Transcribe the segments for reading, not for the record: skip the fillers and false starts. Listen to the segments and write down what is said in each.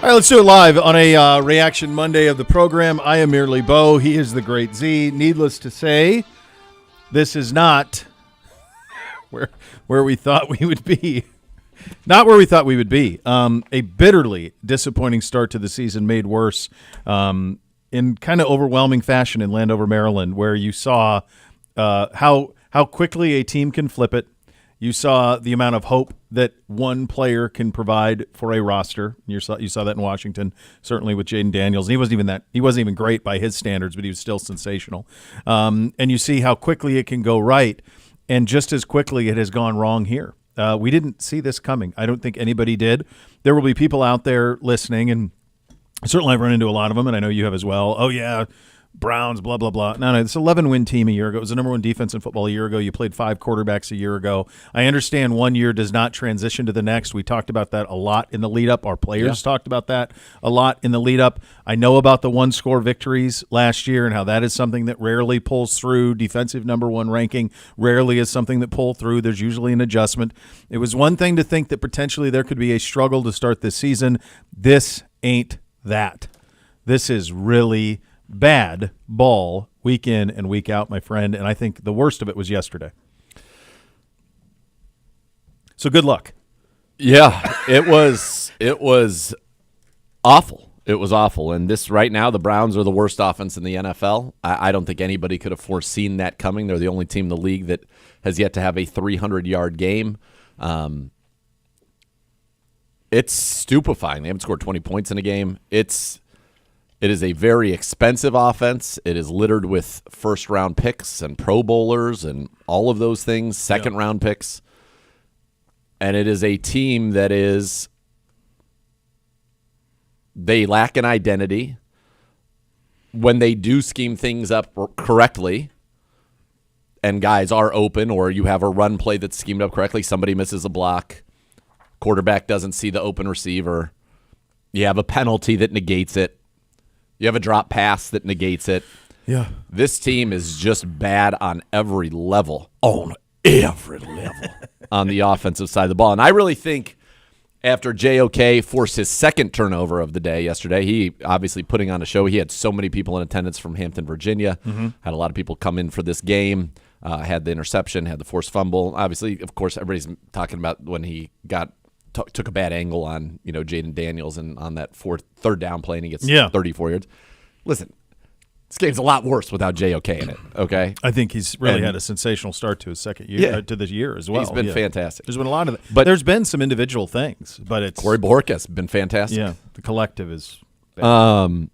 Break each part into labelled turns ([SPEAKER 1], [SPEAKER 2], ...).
[SPEAKER 1] All right, let's do it live on a Reaction Monday of the program. I am merely Bo. He is the great Z. Needless to say, this is not where we thought we would be. Not where we thought we would be. A bitterly disappointing start to the season made worse in kind of overwhelming fashion in Landover, Maryland, where you saw how quickly a team can flip it. You saw the amount of hope that one player can provide for a roster. You saw that in Washington, certainly with Jaden Daniels. And he wasn't even great by his standards, but he was still sensational. And you see how quickly it can go right, and just as quickly it has gone wrong here. We didn't see this coming. I don't think anybody did. There will be people out there listening, and certainly I've run into a lot of them, and I know you have as well. Oh, yeah, Browns, blah, blah, blah. No, it's an 11-win team a year ago. It was the number one defense in football a year ago. You played 5 quarterbacks a year ago. I understand one year does not transition to the next. We talked about that a lot in the lead-up. Our players talked about that a lot in the lead-up. I know about the one-score victories last year and how that is something that rarely pulls through. Defensive number one ranking rarely is something that pulls through. There's usually an adjustment. It was one thing to think that potentially there could be a struggle to start this season. This ain't that. This is really bad ball week in and week out, my friend, and I think the worst of it was yesterday. So good luck.
[SPEAKER 2] Yeah, it was awful. It was awful. And this right now, the Browns are the worst offense in the NFL. I don't think anybody could have foreseen that coming. They're the only team in the league that has yet to have a 300-yard game. It's stupefying. They haven't scored 20 points in a game. It is a very expensive offense. It is littered with first-round picks and Pro Bowlers and all of those things, second-round picks. And it is a team that they lack an identity. When they do scheme things up correctly and guys are open, or you have a run play that's schemed up correctly, somebody misses a block, quarterback doesn't see the open receiver, you have a penalty that negates it, you have a drop pass that negates it.
[SPEAKER 1] Yeah.
[SPEAKER 2] This team is just bad on every level. On every level on the offensive side of the ball. And I really think after JOK forced his second turnover of the day yesterday, he obviously putting on a show. He had so many people in attendance from Hampton, Virginia. Had a lot of people come in for this game. Had the interception, had the forced fumble. Obviously, of course, everybody's talking about when he took a bad angle on Jaden Daniels and on that third down play and he gets 34 yards. Listen, this game's a lot worse without JOK in it. Okay,
[SPEAKER 1] I think he's really had a sensational start to his second year to this year as well.
[SPEAKER 2] He's been fantastic.
[SPEAKER 1] There's been a lot of it, but there's been some individual things. But it's
[SPEAKER 2] Corey Borkas been fantastic.
[SPEAKER 1] Yeah, the collective is bad.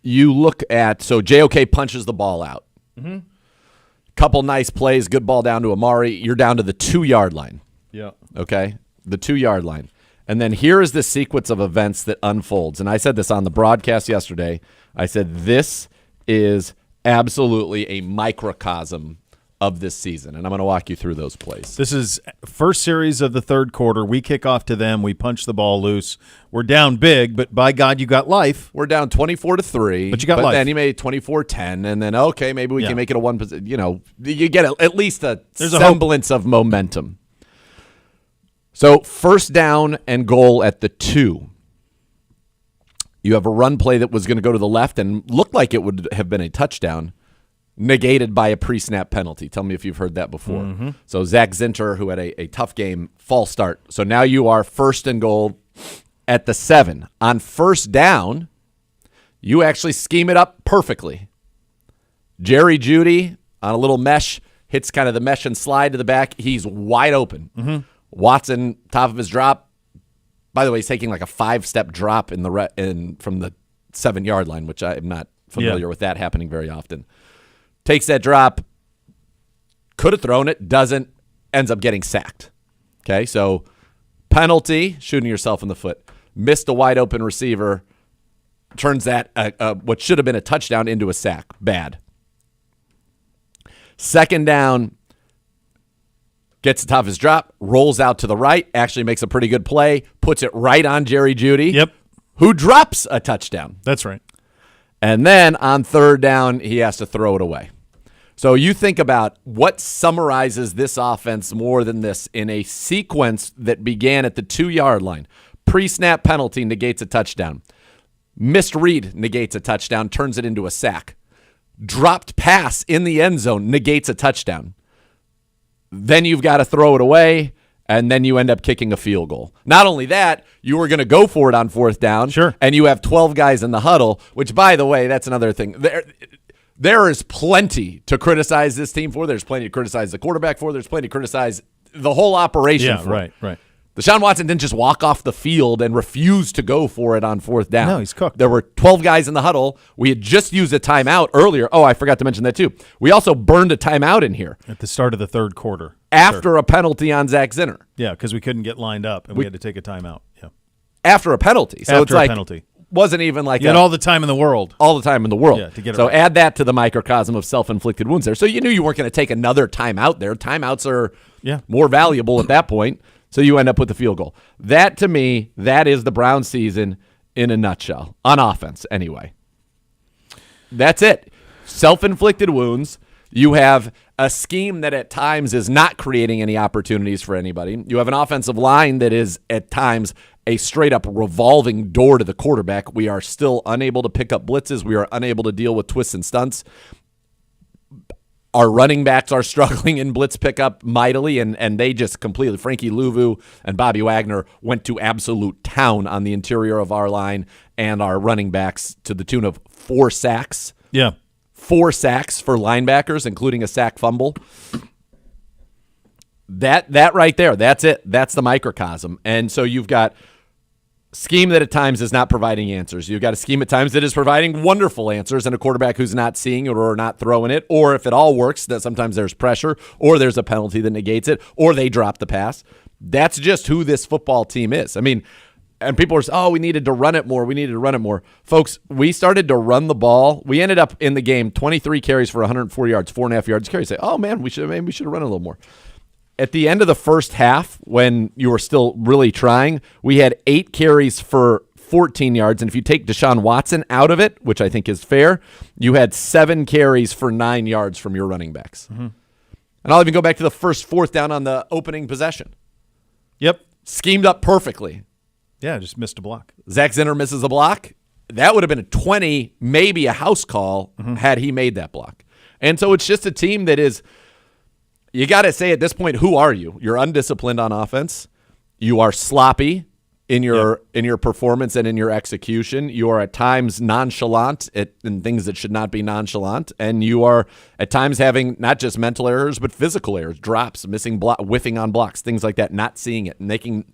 [SPEAKER 2] You look at JOK punches the ball out. Couple nice plays, good ball down to Amari. You're down to the 2-yard line.
[SPEAKER 1] Yeah.
[SPEAKER 2] Okay. The 2-yard line. And then here is the sequence of events that unfolds. And I said this on the broadcast yesterday. I said this is absolutely a microcosm of this season. And I'm going to walk you through those plays.
[SPEAKER 1] This is first series of the third quarter. We kick off to them. We punch the ball loose. We're down big, but by God, you got life.
[SPEAKER 2] We're down 24-3.
[SPEAKER 1] But you got life.
[SPEAKER 2] Then you made 24-10. And then, okay, maybe we can make it a one position. You get at least a semblance of momentum. So first down and goal at the 2. You have a run play that was going to go to the left and looked like it would have been a touchdown, negated by a pre-snap penalty. Tell me if you've heard that before. So Zach Zinter, who had a tough game, false start. So now you are first and goal at the 7. On first down, you actually scheme it up perfectly. Jerry Jeudy on a little mesh, hits kind of the mesh and slide to the back. He's wide open. Watson, top of his drop. By the way, he's taking like a 5-step drop from the 7-yard line, which I'm not familiar with that happening very often. Takes that drop, could have thrown it, doesn't, ends up getting sacked. Okay, so penalty, shooting yourself in the foot. Missed a wide open receiver, turns that what should have been a touchdown into a sack. Bad. Second down. Gets the top of his drop, rolls out to the right, actually makes a pretty good play, puts it right on Jerry Jeudy, who drops a touchdown.
[SPEAKER 1] That's right.
[SPEAKER 2] And then on third down, he has to throw it away. So you think about what summarizes this offense more than this in a sequence that began at the 2-yard line. Pre-snap penalty negates a touchdown. Missed read negates a touchdown, turns it into a sack. Dropped pass in the end zone negates a touchdown. Then you've got to throw it away, and then you end up kicking a field goal. Not only that, you were going to go for it on fourth down,
[SPEAKER 1] sure,
[SPEAKER 2] and you have 12 guys in the huddle, which, by the way, that's another thing. There is plenty to criticize this team for. There's plenty to criticize the quarterback for. There's plenty to criticize the whole operation for.
[SPEAKER 1] Right.
[SPEAKER 2] Deshaun Watson didn't just walk off the field and refuse to go for it on fourth down.
[SPEAKER 1] No, he's cooked.
[SPEAKER 2] There were 12 guys in the huddle. We had just used a timeout earlier. Oh, I forgot to mention that too. We also burned a timeout in here.
[SPEAKER 1] At the start of the third quarter.
[SPEAKER 2] After a penalty on Zach Zinner.
[SPEAKER 1] Yeah, because we couldn't get lined up and we had to take a timeout. Yeah.
[SPEAKER 2] After a penalty. So
[SPEAKER 1] After
[SPEAKER 2] it's like,
[SPEAKER 1] a penalty.
[SPEAKER 2] Wasn't even like
[SPEAKER 1] you had all the time in the world.
[SPEAKER 2] All the time in the world.
[SPEAKER 1] Yeah, to get it
[SPEAKER 2] so
[SPEAKER 1] right.
[SPEAKER 2] add that to the microcosm of self-inflicted wounds there. So you knew you weren't going to take another timeout there. Timeouts are more valuable at that point. So you end up with the field goal. That, to me, that is the Browns season in a nutshell. On offense, anyway. That's it. Self-inflicted wounds. You have a scheme that at times is not creating any opportunities for anybody. You have an offensive line that is at times a straight-up revolving door to the quarterback. We are still unable to pick up blitzes. We are unable to deal with twists and stunts. Our running backs are struggling in blitz pickup mightily, and they just completely, Frankie Louvu and Bobby Wagner went to absolute town on the interior of our line and our running backs to the tune of 4 sacks.
[SPEAKER 1] Yeah.
[SPEAKER 2] 4 sacks for linebackers, including a sack fumble. That right there, that's it. That's the microcosm. And so you've got scheme that at times is not providing answers. You've got a scheme at times that is providing wonderful answers and a quarterback who's not seeing it or not throwing it, or if it all works, that sometimes there's pressure or there's a penalty that negates it or they drop the pass. That's just who this football team is. I mean, and people are saying, we needed to run it more. Folks, we started to run the ball. We ended up in the game 23 carries for 104 yards, 4.5 yards carry. Say, man, we should have run a little more. At the end of the first half, when you were still really trying, we had 8 carries for 14 yards. And if you take Deshaun Watson out of it, which I think is fair, you had 7 carries for 9 yards from your running backs. Mm-hmm. And I'll even go back to the first fourth down on the opening possession.
[SPEAKER 1] Yep.
[SPEAKER 2] Schemed up perfectly.
[SPEAKER 1] Yeah, just missed a block.
[SPEAKER 2] Zach Zinner misses a block. That would have been a 20, maybe a house call had he made that block. And so it's just a team that is, you got to say at this point, who are you? You're undisciplined on offense. You are sloppy in your performance and in your execution. You are at times nonchalant in things that should not be nonchalant. And you are at times having not just mental errors, but physical errors, drops, missing whiffing on blocks, things like that, not seeing it, making.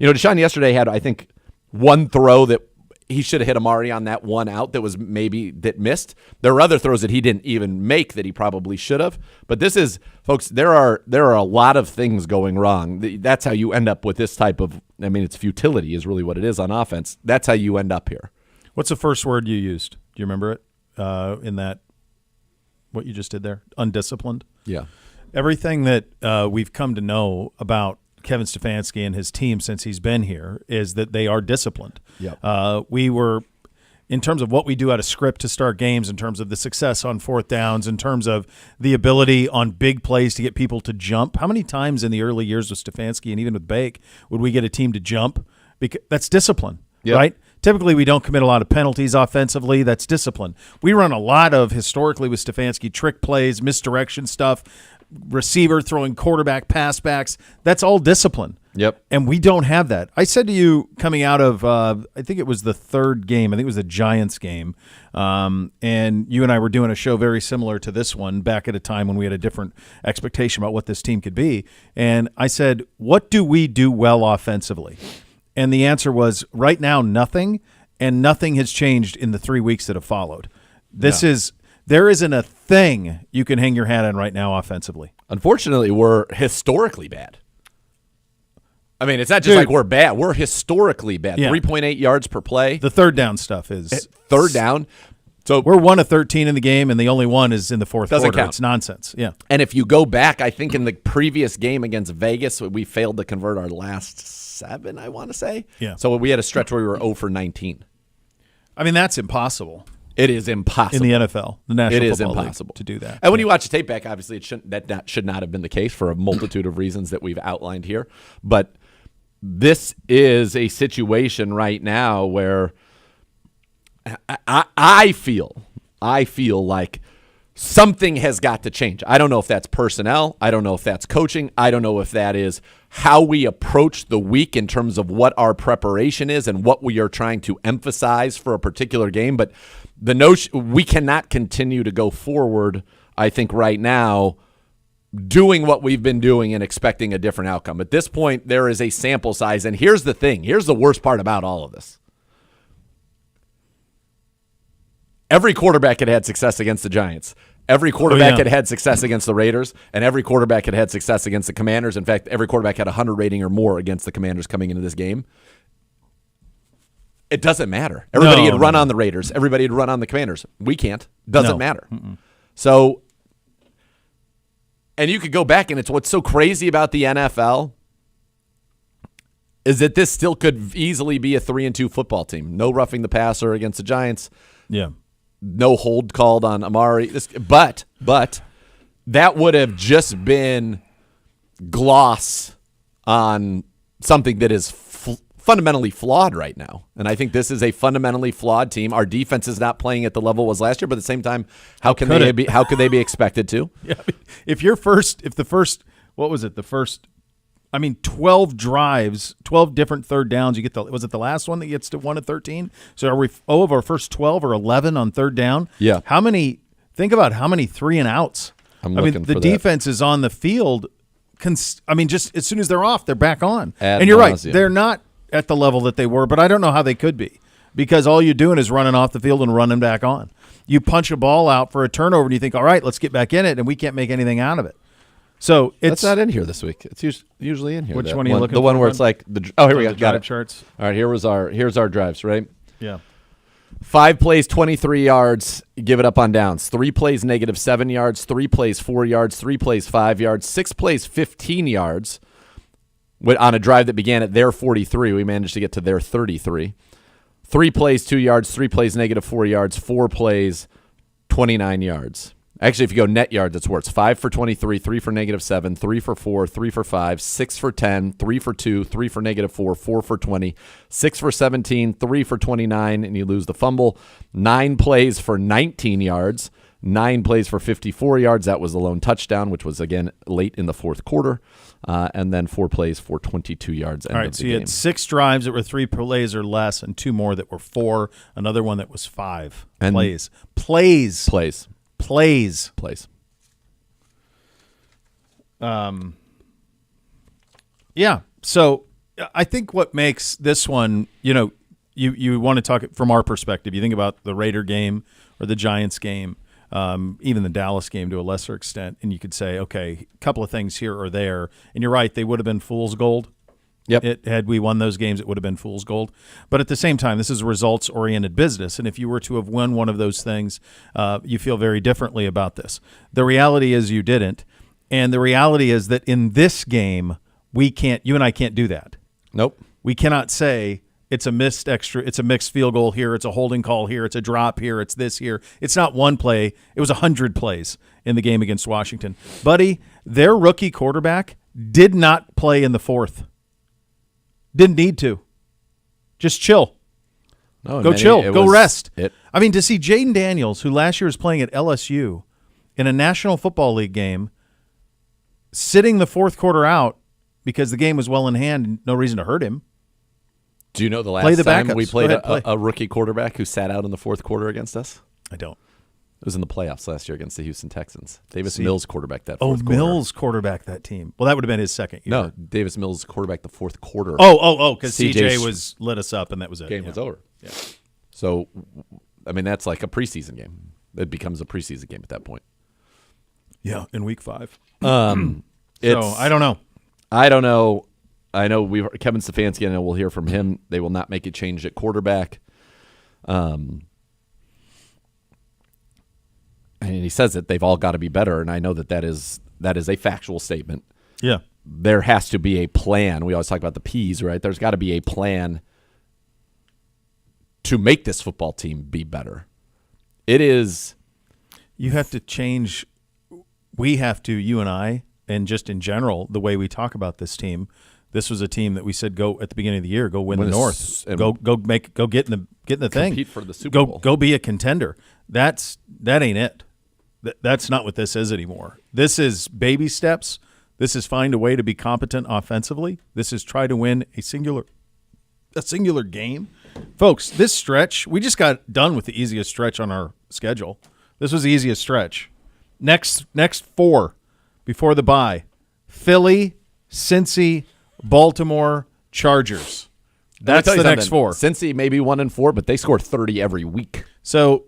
[SPEAKER 2] Deshaun yesterday had, I think, one throw that he should have hit Amari on that one out that missed. There are other throws that he didn't even make that he probably should have. But this is, folks, there are a lot of things going wrong. That's how you end up with this type of, it's futility is really what it is on offense. That's how you end up here.
[SPEAKER 1] What's the first word you used? Do you remember it in that, what you just did there? Undisciplined?
[SPEAKER 2] Yeah. Everything
[SPEAKER 1] that we've come to know about Kevin Stefanski and his team since he's been here is that they are disciplined.
[SPEAKER 2] Yep.
[SPEAKER 1] We were, in terms of what we do out of script to start games, in terms of the success on fourth downs, in terms of the ability on big plays to get people to jump. How many times in the early years with Stefanski and even with Bake would we get a team to jump? Because that's discipline, right? Typically, we don't commit a lot of penalties offensively. That's discipline. We run a lot of, historically with Stefanski, trick plays, misdirection stuff, receiver throwing quarterback pass backs. That's all discipline.
[SPEAKER 2] Yep.
[SPEAKER 1] And we don't have that. I said to you coming out of, I think it was the third game. I think it was the Giants game. And you and I were doing a show very similar to this one back at a time when we had a different expectation about what this team could be. And I said, what do we do well offensively? And the answer was right now, nothing. And nothing has changed in the 3 weeks that have followed. There isn't a thing you can hang your hat on right now offensively.
[SPEAKER 2] Unfortunately, we're historically bad. It's not just like we're bad. We're historically bad.
[SPEAKER 1] Yeah.
[SPEAKER 2] 3.8 yards per play.
[SPEAKER 1] The third down stuff is.
[SPEAKER 2] Third down. So
[SPEAKER 1] we're 1 of 13 in the game, and the only one is in the fourth quarter.
[SPEAKER 2] Count.
[SPEAKER 1] It's nonsense. Yeah.
[SPEAKER 2] And if you go back, I think in the previous game against Vegas, we failed to convert our last 7, I want to say.
[SPEAKER 1] Yeah.
[SPEAKER 2] So we had a stretch where we were 0 for 19.
[SPEAKER 1] That's impossible.
[SPEAKER 2] It is impossible.
[SPEAKER 1] In the NFL, the National
[SPEAKER 2] It is
[SPEAKER 1] Football
[SPEAKER 2] impossible
[SPEAKER 1] League, to do that.
[SPEAKER 2] And when you watch the tape back, obviously that should not have been the case for a multitude of reasons that we've outlined here. But this is a situation right now where I feel like something has got to change. I don't know if that's personnel. I don't know if that's coaching. I don't know if that is how we approach the week in terms of what our preparation is and what we are trying to emphasize for a particular game. But the notion, we cannot continue to go forward, I think, right now, doing what we've been doing and expecting a different outcome. At this point, there is a sample size. And here's the thing. Here's the worst part about all of this. Every quarterback had success against the Giants. Every quarterback had success against the Raiders, and every quarterback had success against the Commanders. In fact, every quarterback had a 100 rating or more against the Commanders coming into this game. It doesn't matter. Everybody had run on the Raiders. Everybody had run on the Commanders. We can't. Doesn't matter. So, and you could go back, and it's what's so crazy about the NFL is that this still could easily be a 3-2 football team. No roughing the passer against the Giants.
[SPEAKER 1] Yeah.
[SPEAKER 2] No hold called on Amari. But that would have just been gloss on something that is fundamentally flawed right now. And I think this is a fundamentally flawed team. Our defense is not playing at the level it was last year, but at the same time, how could they be expected to?
[SPEAKER 1] Yeah, if the first 12 drives, 12 different third downs. Was it the last one that gets to 1 of 13? So are we of our first 12 or 11 on third down?
[SPEAKER 2] Yeah.
[SPEAKER 1] Think about how many 3 and outs. The defense is on the field. Just as soon as they're off, they're back on. And you're right. They're not at the level that they were, but I don't know how they could be because all you're doing is running off the field and running back on. You punch a ball out for a turnover and you think, all right, let's get back in it, and we can't make anything out of it. So
[SPEAKER 2] it's not in here this week. It's usually in here.
[SPEAKER 1] Which one are you looking for?
[SPEAKER 2] The one where it's like here we go. Got it.
[SPEAKER 1] Charts.
[SPEAKER 2] All right, here's our drives, right?
[SPEAKER 1] Yeah.
[SPEAKER 2] 5 plays, 23 yards, give it up on downs. 3 plays, -7 yards. 3 plays, 4 yards. 3 plays, 5 yards. 6 plays, 15 yards. On a drive that began at their 43, we managed to get to their 33. 3 plays, 2 yards. 3 plays, -4 yards. 4 plays, 29 yards. Actually, if you go net yards, it's worse. 5 for 23, 3 for -7, 3 for 4, 3 for 5, 6 for 10, 3 for 2, 3 for -4, 4 for 20, 6 for 17, 3 for 29, and you lose the fumble. 9 plays for 19 yards, 9 plays for 54 yards. That was the lone touchdown, which was, again, late in the fourth quarter. And then 4 plays for 22 yards.
[SPEAKER 1] All right, so you had 6 drives that were 3 plays or less and 2 more that were 4, another one that was 5 plays. Yeah. So I think what makes this one, you want to talk from our perspective. You think about the Raider game or the Giants game, even the Dallas game to a lesser extent, and you could say, okay, a couple of things here or there. And you're right, they would have been fool's gold.
[SPEAKER 2] Yep.
[SPEAKER 1] Had we won those games, it would have been fool's gold. But at the same time, this is a results-oriented business, and if you were to have won one of those things, you feel very differently about this. The reality is you didn't, and the reality is that in this game, you and I can't do that.
[SPEAKER 2] Nope.
[SPEAKER 1] We cannot say it's a mixed field goal here, it's a holding call here, it's a drop here, it's this here. It's not one play. It was 100 plays in the game against Washington. Buddy, their rookie quarterback did not play in the fourth. Didn't need to. Just chill.
[SPEAKER 2] No,
[SPEAKER 1] Go chill. Go rest. To see Jaden Daniels, who last year was playing at LSU in a National Football League game, sitting the fourth quarter out because the game was well in hand and no reason to hurt him.
[SPEAKER 2] Do you know the last time we played a rookie quarterback who sat out in the fourth quarter against us?
[SPEAKER 1] I don't.
[SPEAKER 2] It was in the playoffs last year against the Houston Texans. Davis Mills quarterback that fourth quarter.
[SPEAKER 1] Mills quarterback that team. Well, that would have been his second year.
[SPEAKER 2] No, Davis Mills quarterback the fourth quarter.
[SPEAKER 1] Because CJ lit us up and that was it.
[SPEAKER 2] Game was over. Yeah. So, that's like a preseason game. It becomes a preseason game at that point.
[SPEAKER 1] Yeah, in week 5.
[SPEAKER 2] So
[SPEAKER 1] I don't know.
[SPEAKER 2] I don't know. I know Kevin Stefanski, and we'll hear from him. They will not make a change at quarterback. And he says that they've all got to be better, and I know that is a factual statement.
[SPEAKER 1] Yeah.
[SPEAKER 2] There has to be a plan. We always talk about the P's, right? There's got to be a plan to make this football team be better. It is.
[SPEAKER 1] You have to change. We have to, you and I, and just in general, the way we talk about this team. This was a team that we said go at the beginning of the year, go win the
[SPEAKER 2] Win
[SPEAKER 1] North,
[SPEAKER 2] and
[SPEAKER 1] go get in the thing,
[SPEAKER 2] compete for the Super Bowl.
[SPEAKER 1] Go be a contender. That ain't it. That's not what this is anymore. This is baby steps. This is find a way to be competent offensively. This is try to win a singular game. Folks, this stretch, we just got done with the easiest stretch on our schedule. This was the easiest stretch. Next 4 before the bye. Philly, Cincy, Baltimore, Chargers. That's the next 4.
[SPEAKER 2] Cincy maybe 1-4, but they score 30 every week.
[SPEAKER 1] So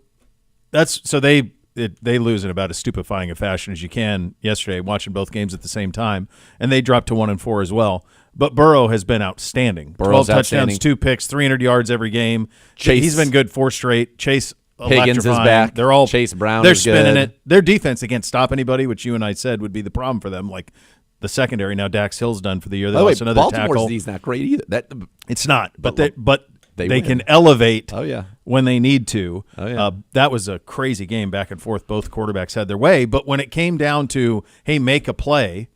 [SPEAKER 1] they lose in about as stupefying a fashion as you can yesterday, watching both games at the same time, and they dropped to 1-4 as well. But Burrow has been outstanding.
[SPEAKER 2] Burrow's
[SPEAKER 1] 12 touchdowns, 2 picks, 300 yards every game.
[SPEAKER 2] Chase,
[SPEAKER 1] he's been good 4 straight. Chase
[SPEAKER 2] Higgins is back.
[SPEAKER 1] They're all
[SPEAKER 2] Chase Brown.
[SPEAKER 1] They're
[SPEAKER 2] is
[SPEAKER 1] spinning
[SPEAKER 2] good.
[SPEAKER 1] it. Their defense, they can't stop anybody, which you and I said would be the problem for them. Like the secondary now, Dax Hill's done for the year. They lost another
[SPEAKER 2] Baltimore's
[SPEAKER 1] tackle.
[SPEAKER 2] D's not great either.
[SPEAKER 1] It's not, but they
[SPEAKER 2] win.
[SPEAKER 1] can elevate.
[SPEAKER 2] Oh yeah.
[SPEAKER 1] When they need to.
[SPEAKER 2] Oh, yeah.
[SPEAKER 1] That was a crazy game back and forth. Both quarterbacks had their way. But when it came down to, hey, make a play,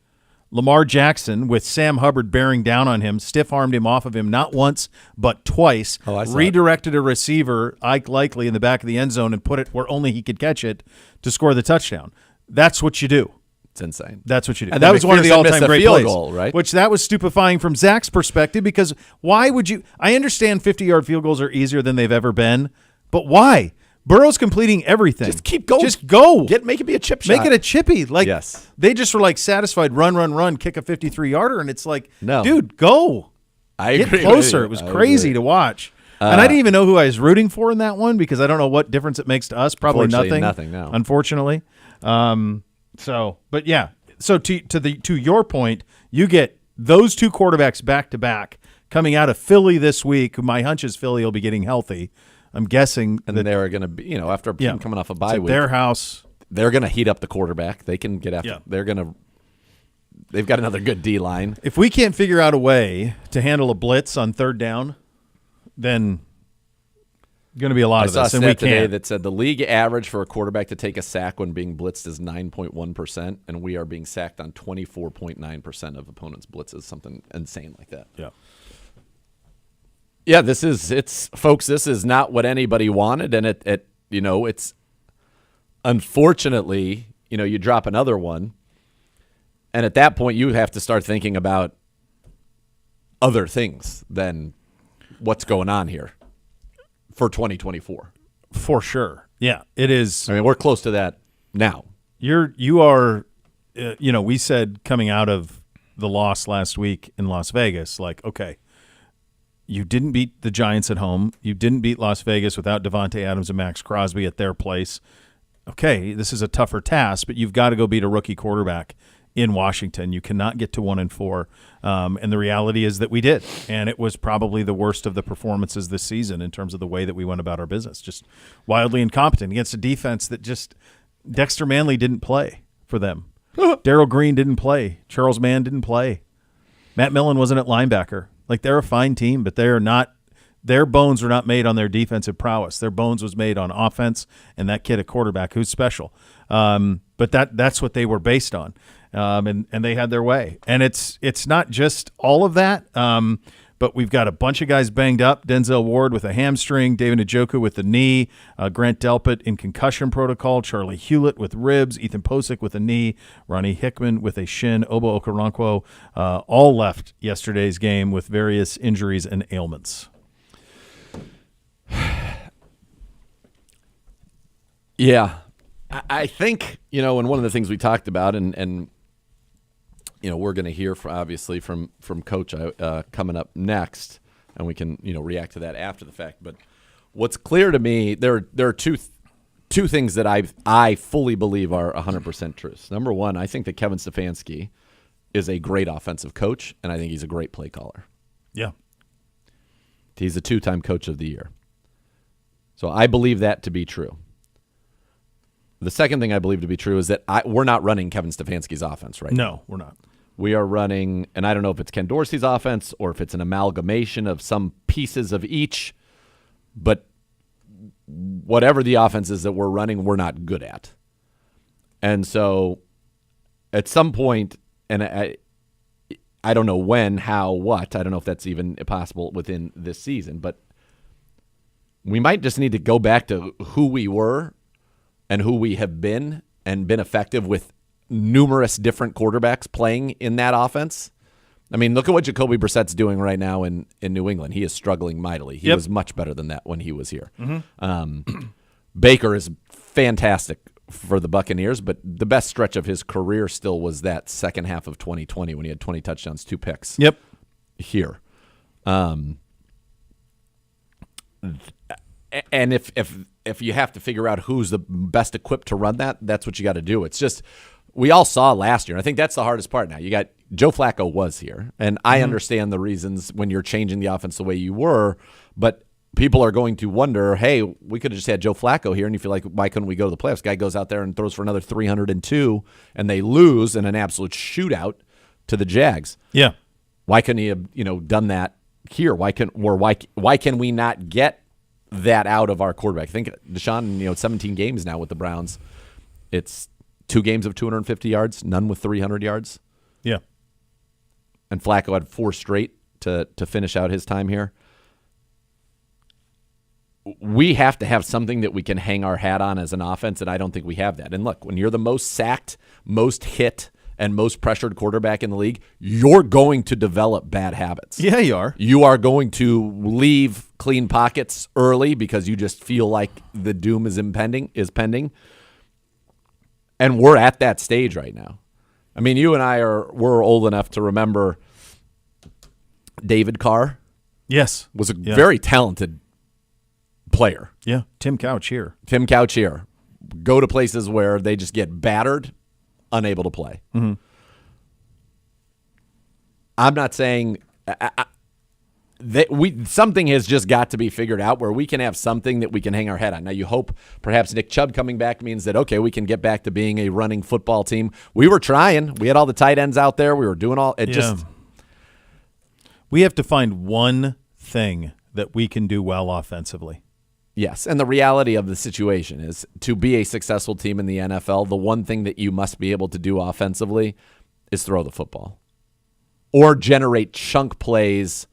[SPEAKER 1] Lamar Jackson, with Sam Hubbard bearing down on him, stiff-armed him off of him not once but twice, redirected a receiver, Ike Likely, in the back of the end zone and put it where only he could catch it to score the touchdown. That's what you do.
[SPEAKER 2] It's insane.
[SPEAKER 1] That's what you do.
[SPEAKER 2] And
[SPEAKER 1] that was one of the all-time great plays.
[SPEAKER 2] Goal, right?
[SPEAKER 1] Which that was stupefying from Zach's perspective, because why would you – I understand 50-yard field goals are easier than they've ever been, but why? Burrow's completing everything.
[SPEAKER 2] Just keep going.
[SPEAKER 1] Just go.
[SPEAKER 2] Make it be a chip shot.
[SPEAKER 1] Make it a chippy. Like,
[SPEAKER 2] yes.
[SPEAKER 1] They just were like satisfied, run, kick a 53-yarder, and it's like,
[SPEAKER 2] no.
[SPEAKER 1] Dude, go.
[SPEAKER 2] I
[SPEAKER 1] Get
[SPEAKER 2] agree.
[SPEAKER 1] closer. It was crazy to watch. And I didn't even know who I was rooting for in that one, because I don't know what difference it makes to us. Probably nothing.
[SPEAKER 2] Nothing, no.
[SPEAKER 1] Unfortunately. But yeah. So to your point, you get those 2 quarterbacks back to back coming out of Philly this week. My hunch is Philly will be getting healthy. I'm guessing,
[SPEAKER 2] and they're going to be, after a team coming off a bye week,
[SPEAKER 1] their house.
[SPEAKER 2] They're going to heat up the quarterback. They can get after. Yeah. They've got another good D line.
[SPEAKER 1] If we can't figure out a way to handle a blitz on 3rd down, then going to be a lot of this.
[SPEAKER 2] I saw a stat today
[SPEAKER 1] can't.
[SPEAKER 2] that said the league average for a quarterback to take a sack when being blitzed is 9.1%, and we are being sacked on 24.9% of opponents' blitzes. Something insane like that.
[SPEAKER 1] Yeah.
[SPEAKER 2] Yeah, folks, this is not what anybody wanted, and it's unfortunately, you drop another one, and at that point you have to start thinking about other things than what's going on here for 2024.
[SPEAKER 1] For sure. Yeah, it is.
[SPEAKER 2] I mean, we're close to that now.
[SPEAKER 1] You are we said coming out of the loss last week in Las Vegas, like, okay, you didn't beat the Giants at home. You didn't beat Las Vegas without Devontae Adams and Max Crosby at their place. Okay, this is a tougher task, but you've got to go beat a rookie quarterback in Washington. You cannot get to 1-4. And the reality is that we did. And it was probably the worst of the performances this season in terms of the way that we went about our business. Just wildly incompetent against a defense that just – Dexter Manley didn't play for them. Darrell Green didn't play. Charles Mann didn't play. Matt Millen wasn't at linebacker. Like, they're a fine team, but they're not – their bones were not made on their defensive prowess. Their bones was made on offense and that kid at quarterback who's special. But that's what they were based on. And they had their way. And it's not just all of that, but we've got a bunch of guys banged up. Denzel Ward with a hamstring, David Njoku with the knee, Grant Delpit in concussion protocol, Charlie Hewlett with ribs, Ethan Posick with a knee, Ronnie Hickman with a shin, Obo Okoronkwo, all left yesterday's game with various injuries and ailments.
[SPEAKER 2] Yeah. I think, and one of the things we talked about, and we're going to hear obviously from Coach coming up next, and we can react to that after the fact. But what's clear to me, there are two things that I fully believe are 100% truths. Number one, I think that Kevin Stefanski is a great offensive coach, and I think he's a great play caller.
[SPEAKER 1] Yeah,
[SPEAKER 2] he's a 2-time Coach of the Year. So I believe that to be true. The second thing I believe to be true is that we're not running Kevin Stefanski's offense right now.
[SPEAKER 1] No, we're not.
[SPEAKER 2] We are running, and I don't know if it's Ken Dorsey's offense or if it's an amalgamation of some pieces of each, but whatever the offense is that we're running, we're not good at. And so at some point, and I don't know when, how, what. I don't know if that's even possible within this season, but we might just need to go back to who we were and who we have been and been effective with numerous different quarterbacks playing in that offense. I mean, look at what Jacoby Brissett's doing right now in New England. He is struggling mightily. He was much better than that when he was here. Baker is fantastic for the Buccaneers, but the best stretch of his career still was that second half of 2020 when he had 20 touchdowns, 2 picks.
[SPEAKER 1] Yep.
[SPEAKER 2] Here. And if you have to figure out who's the best equipped to run that, that's what you got to do. It's just we all saw last year. I think that's the hardest part now. You got Joe Flacco was here, and I understand the reasons when you're changing the offense the way you were, but people are going to wonder, hey, we could have just had Joe Flacco here, and you feel like, why couldn't we go to the playoffs? Guy goes out there and throws for another 302, and they lose in an absolute shootout to the Jags.
[SPEAKER 1] Yeah.
[SPEAKER 2] Why couldn't he have, done that here? Why can we not get that out of our quarterback? I think Deshaun, 17 games now with the Browns. It's 2 games of 250 yards, none with 300 yards.
[SPEAKER 1] Yeah.
[SPEAKER 2] And Flacco had 4 straight to finish out his time here. We have to have something that we can hang our hat on as an offense, and I don't think we have that. And look, when you're the most sacked, most hit, and most pressured quarterback in the league, you're going to develop bad habits.
[SPEAKER 1] Yeah, you are.
[SPEAKER 2] You are going to leave clean pockets early because you just feel like the doom is pending. And we're at that stage right now. I mean, you and I we're old enough to remember David Carr.
[SPEAKER 1] Yes.
[SPEAKER 2] Was a very talented player.
[SPEAKER 1] Yeah. Tim Couch here.
[SPEAKER 2] Go to places where they just get battered, unable to play.
[SPEAKER 1] Mm-hmm.
[SPEAKER 2] I'm not saying that something has just got to be figured out where we can have something that we can hang our head on. Now, you hope perhaps Nick Chubb coming back means that, okay, we can get back to being a running football team. We were trying. We had all the tight ends out there. We were doing all it. Just
[SPEAKER 1] we have to find one thing that we can do well offensively.
[SPEAKER 2] Yes, and the reality of the situation is to be a successful team in the NFL, the one thing that you must be able to do offensively is throw the football or generate chunk plays,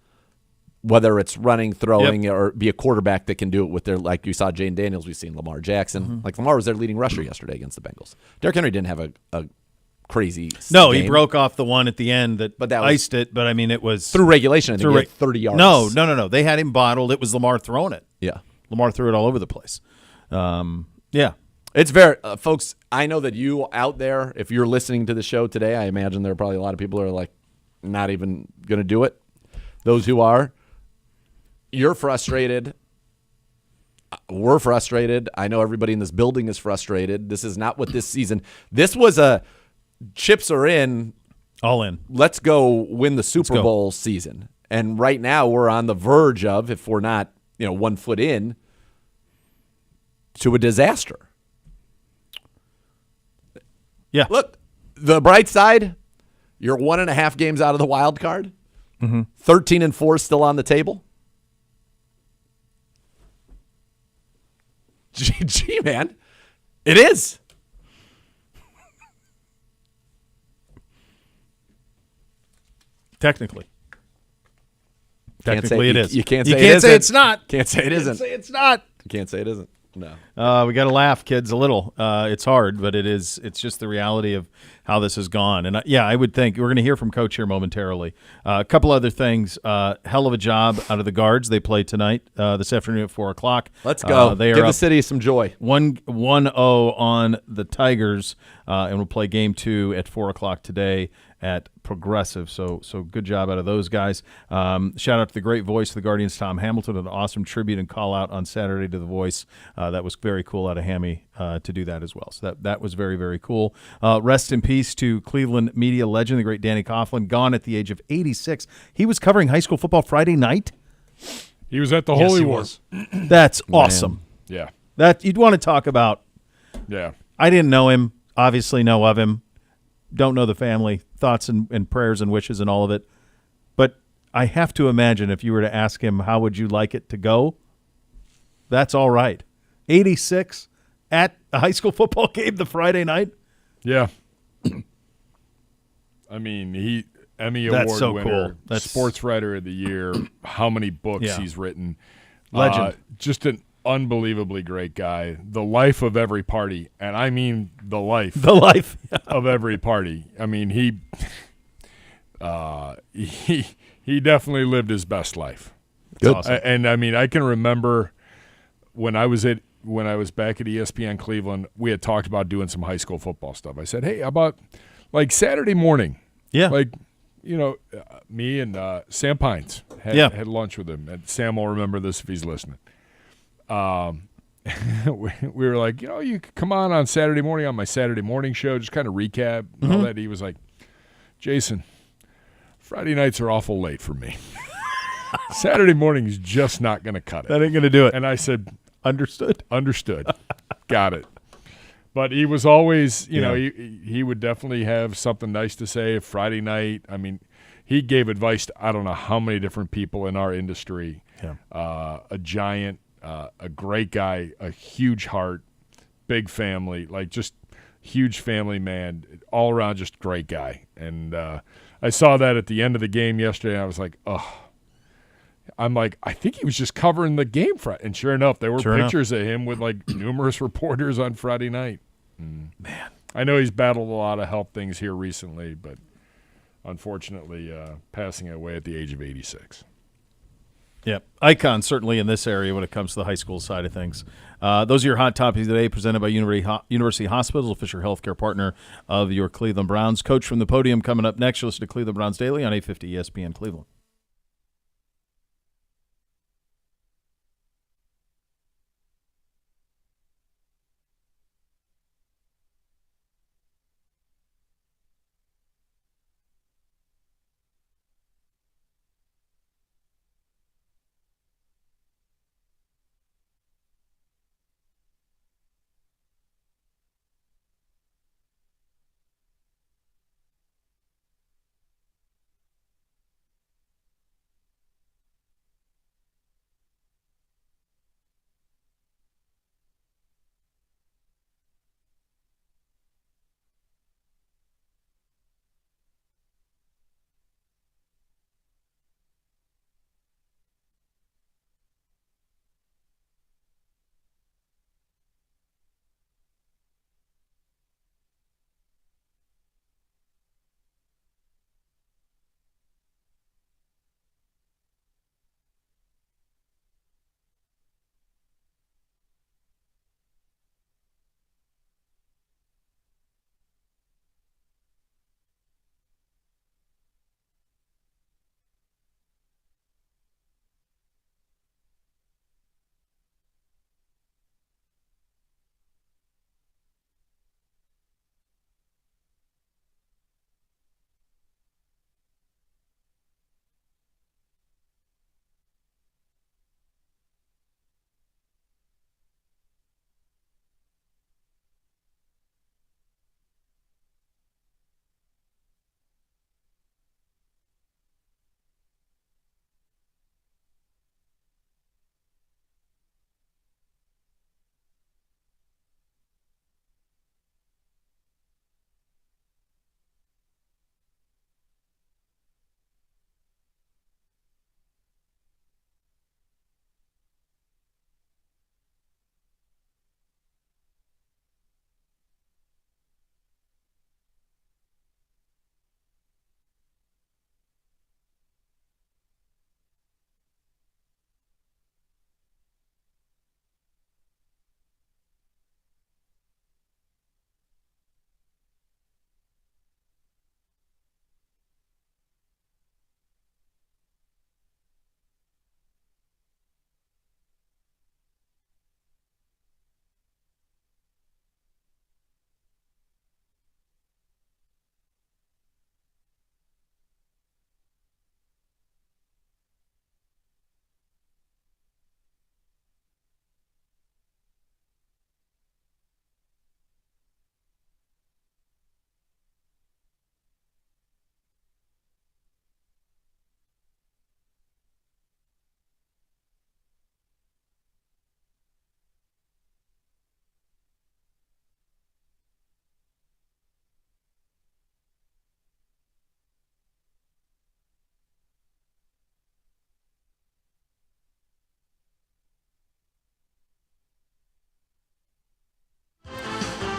[SPEAKER 2] whether it's running, throwing, or be a quarterback that can do it with their, like you saw Jane Daniels, we've seen Lamar Jackson. Mm-hmm. Like Lamar was their leading rusher yesterday against the Bengals. Derrick Henry didn't have a crazy
[SPEAKER 1] No,
[SPEAKER 2] game.
[SPEAKER 1] He broke off the one at the end that
[SPEAKER 2] was
[SPEAKER 1] iced it, but I mean it was
[SPEAKER 2] through regulation. I think he had 30 yards.
[SPEAKER 1] No. They had him bottled. It was Lamar throwing it.
[SPEAKER 2] Yeah.
[SPEAKER 1] Lamar threw it all over the place. Yeah.
[SPEAKER 2] It's very, folks, I know that you out there, if you're listening to the show today, I imagine there are probably a lot of people who are like not even going to do it. Those who are, you're frustrated. We're frustrated. I know everybody in this building is frustrated. This is not what this season, this was a chips are in.
[SPEAKER 1] All in.
[SPEAKER 2] Let's go win the Super Bowl season. And right now we're on the verge of, if we're not, 1 foot in, to a disaster.
[SPEAKER 1] Yeah.
[SPEAKER 2] Look, the bright side, you're 1.5 games out of the wild card.
[SPEAKER 1] Mm-hmm.
[SPEAKER 2] 13-4 still on the table. Gee, man. It is.
[SPEAKER 1] Technically it is.
[SPEAKER 2] You can't say
[SPEAKER 1] it's not.
[SPEAKER 2] Can't say it isn't.
[SPEAKER 1] Say it's not.
[SPEAKER 2] You can't say it isn't. No.
[SPEAKER 1] We got to laugh, kids, a little. It's hard, but it is. It's just the reality of how this has gone. And I would think we're going to hear from Coach here momentarily. A couple other things. Hell of a job out of the guards. They play tonight, this afternoon at 4:00.
[SPEAKER 2] Let's go. Give the city some joy.
[SPEAKER 1] 1-0 on the Tigers, and we'll play game 2 at 4:00 today at Progressive. So good job out of those guys. Shout out to the great voice of the Guardians, Tom Hamilton, an awesome tribute and call out on Saturday to the voice. That was very cool out of Hammy to do that as well. So that was very, very cool. Rest in peace to Cleveland media legend, the great Danny Coughlin, gone at the age of 86. He was covering high school football Friday night.
[SPEAKER 3] He was at the Holy Wars.
[SPEAKER 1] That's awesome.
[SPEAKER 3] Yeah.
[SPEAKER 1] That you'd want to talk about.
[SPEAKER 3] Yeah.
[SPEAKER 1] I didn't know him, obviously know of him. Don't know the family, thoughts and prayers and wishes and all of it. But I have to imagine if you were to ask him, how would you like it to go? That's all right. 86 at a high school football game the Friday night?
[SPEAKER 3] Yeah. I mean, Emmy
[SPEAKER 1] That's
[SPEAKER 3] Award
[SPEAKER 1] so
[SPEAKER 3] winner,
[SPEAKER 1] cool. That's
[SPEAKER 3] Sports Writer of the Year, how many books he's written.
[SPEAKER 1] Legend.
[SPEAKER 3] Just an unbelievably great guy. The life of every party, and I mean the life of every party. I mean, he definitely lived his best life.
[SPEAKER 2] Good.
[SPEAKER 1] Awesome.
[SPEAKER 3] And I mean, I can remember when I was back at ESPN Cleveland, we had talked about doing some high school football stuff. I said, hey, how about like Saturday morning?
[SPEAKER 1] Yeah.
[SPEAKER 3] Like, me and Sam Pines had lunch with him. And Sam will remember this if he's listening. We were like, you could come on Saturday morning on my Saturday morning show, just kind of recap and all that. He was like, Jason, Friday nights are awful late for me. Saturday morning is just not going to cut it.
[SPEAKER 1] That ain't going to do it.
[SPEAKER 3] And I said,
[SPEAKER 1] Understood.
[SPEAKER 3] Got it. But he was always, he would definitely have something nice to say Friday night. I mean, he gave advice to I don't know how many different people in our industry.
[SPEAKER 1] Yeah.
[SPEAKER 3] A giant, a great guy, a huge heart, big family, like just huge family man, all around just great guy. And I saw that at the end of the game yesterday, and I was like, oh. I'm like, I think he was just covering the game. And sure enough, there were pictures of him with like numerous reporters on Friday night.
[SPEAKER 1] Man.
[SPEAKER 3] I know he's battled a lot of health things here recently, but unfortunately passing away at the age of 86.
[SPEAKER 1] Yeah, icon certainly in this area when it comes to the high school side of things. Those are your hot topics today, presented by University Hospitals, official healthcare partner of your Cleveland Browns. Coach from the podium coming up next. You'll listen to Cleveland Browns Daily on 850 ESPN Cleveland.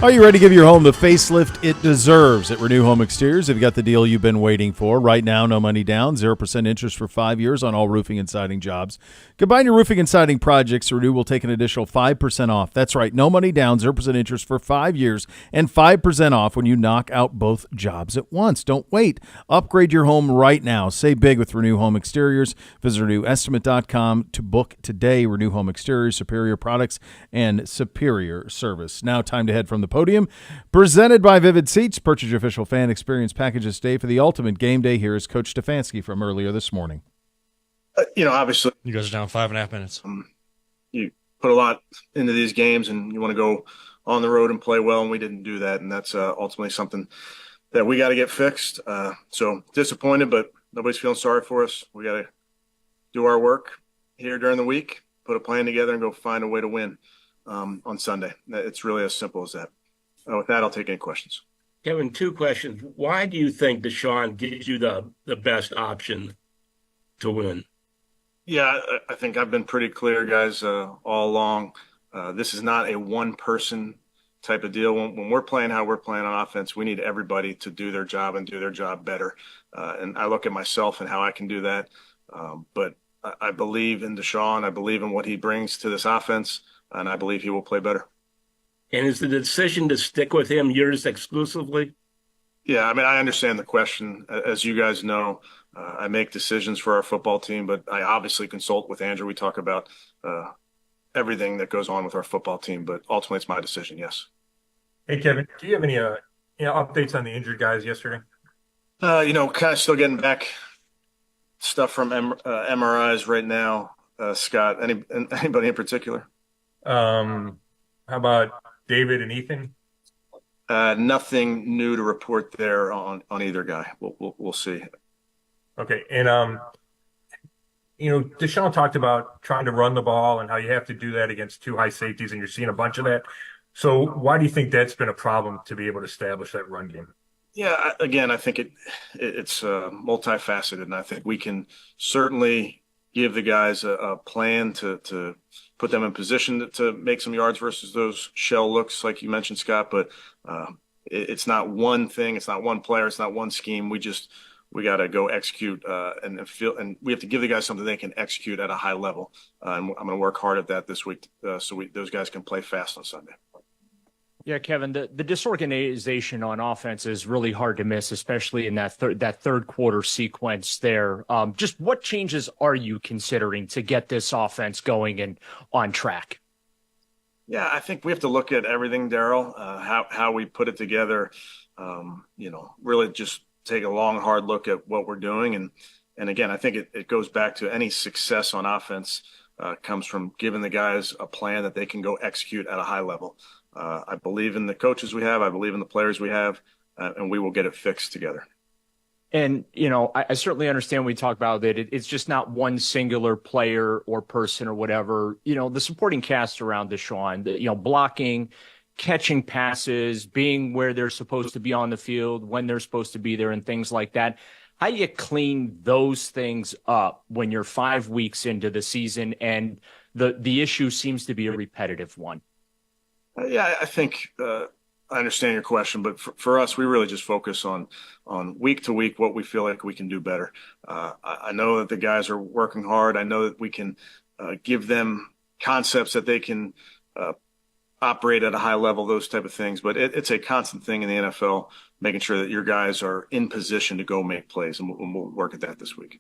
[SPEAKER 1] Are you ready to give your home the facelift it deserves at Renew Home Exteriors? Have you got the deal you've been waiting for? Right now, no money down, 0% interest for 5 years on all roofing and siding jobs. Combine your roofing and siding projects. Renew will take an additional 5% off. That's right, no money down, 0% interest for 5 years, and 5% off when you knock out both jobs at once. Don't wait. Upgrade your home right now. Save big with Renew Home Exteriors. Visit RenewEstimate.com to book today. Renew Home Exteriors, superior products and superior service. Now, time to head from the podium. Presented by Vivid Seats. Purchase your official fan experience packages today for the ultimate game day. Here is Coach Stefanski from earlier this morning.
[SPEAKER 4] Obviously,
[SPEAKER 5] you guys are down 5.5 minutes.
[SPEAKER 4] You put a lot into these games, and you want to go on the road and play well, and we didn't do that, and that's ultimately something that we got to get fixed. So disappointed, but nobody's feeling sorry for us. We got to do our work here during the week, put a plan together, and go find a way to win on Sunday. It's really as simple as that. With that, I'll take any questions.
[SPEAKER 6] Kevin, 2 questions. Why do you think Deshaun gives you the best option to win?
[SPEAKER 4] Yeah, I think I've been pretty clear, guys, all along. This is not a one-person type of deal. When we're playing how we're playing on offense, we need everybody to do their job and do their job better. And I look at myself and how I can do that. But I believe in Deshaun. I believe in what he brings to this offense, and I believe he will play better.
[SPEAKER 6] And is the decision to stick with him yours exclusively?
[SPEAKER 4] Yeah, I mean, I understand the question. As you guys know, I make decisions for our football team, but I obviously consult with Andrew. We talk about everything that goes on with our football team, but ultimately it's my decision, yes.
[SPEAKER 7] Hey, Kevin, do you have any updates on the injured guys yesterday?
[SPEAKER 4] Kind of still getting back stuff from MRIs right now. Scott, anybody in particular?
[SPEAKER 7] How about David and Ethan?
[SPEAKER 4] Nothing new to report there on either guy. We'll see.
[SPEAKER 7] Okay, and Deshaun talked about trying to run the ball and how you have to do that against 2 high safeties, and you're seeing a bunch of that. So why do you think that's been a problem to be able to establish that run game?
[SPEAKER 4] Yeah, again, I think it's multifaceted, and I think we can certainly give the guys a plan to put them in position to make some yards versus those shell looks, like you mentioned, Scott. But it's not one thing. It's not one player. It's not one scheme. We got to go execute and we have to give the guys something they can execute at a high level. And I'm going to work hard at that this week so those guys can play fast on Sunday.
[SPEAKER 8] Yeah, Kevin, the disorganization on offense is really hard to miss, especially in that third quarter sequence there. Just what changes are you considering to get this offense going and on track?
[SPEAKER 4] Yeah, I think we have to look at everything, Daryl, how we put it together, really just take a long, hard look at what we're doing. And again, I think it goes back to any success on offense comes from giving the guys a plan that they can go execute at a high level. I believe in the coaches we have. I believe in the players we have, and we will get it fixed together.
[SPEAKER 8] And, I certainly understand we talk about it. It's just not one singular player or person or whatever. The supporting cast around Deshaun, blocking, catching passes, being where they're supposed to be on the field, when they're supposed to be there, and things like that. How do you clean those things up when you're 5 weeks into the season and the issue seems to be a repetitive one?
[SPEAKER 4] Yeah, I think I understand your question, but for us, we really just focus on week to week what we feel like we can do better. I know that the guys are working hard. I know that we can give them concepts that they can operate at a high level, those type of things. But it's a constant thing in the NFL, making sure that your guys are in position to go make plays, and we'll work at that this week.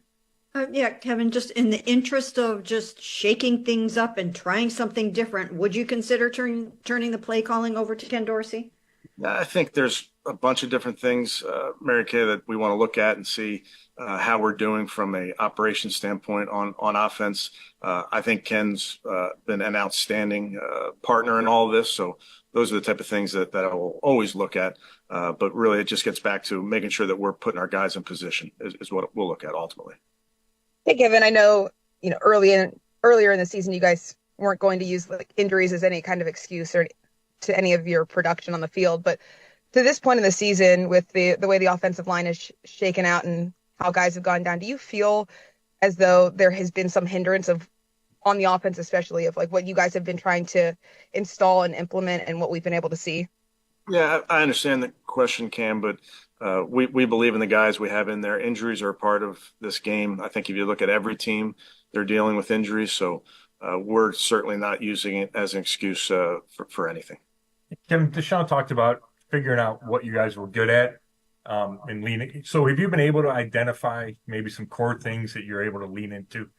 [SPEAKER 9] Yeah, Kevin, just in the interest of just shaking things up and trying something different, would you consider turning the play calling over to Ken Dorsey?
[SPEAKER 4] I think there's a bunch of different things, Mary Kay, that we want to look at and see how we're doing from a operations standpoint on offense. I think Ken's been an outstanding partner in all of this. So those are the type of things that I will always look at. But really, it just gets back to making sure that we're putting our guys in position is what we'll look at ultimately.
[SPEAKER 10] Hey, Kevin, I know, earlier in the season, you guys weren't going to use injuries as any kind of excuse or to any of your production on the field. But to this point in the season, with the way the offensive line is shaken out and how guys have gone down, do you feel as though there has been some hindrance on the offense, especially of what you guys have been trying to install and implement and what we've been able to see?
[SPEAKER 4] Yeah, I understand the question, Cam, but we believe in the guys we have in there. Injuries are a part of this game. I think if you look at every team, they're dealing with injuries. So we're certainly not using it as an excuse for anything.
[SPEAKER 7] Kevin, Deshaun talked about figuring out what you guys were good at and leaning. So have you been able to identify maybe some core things that you're able to lean into?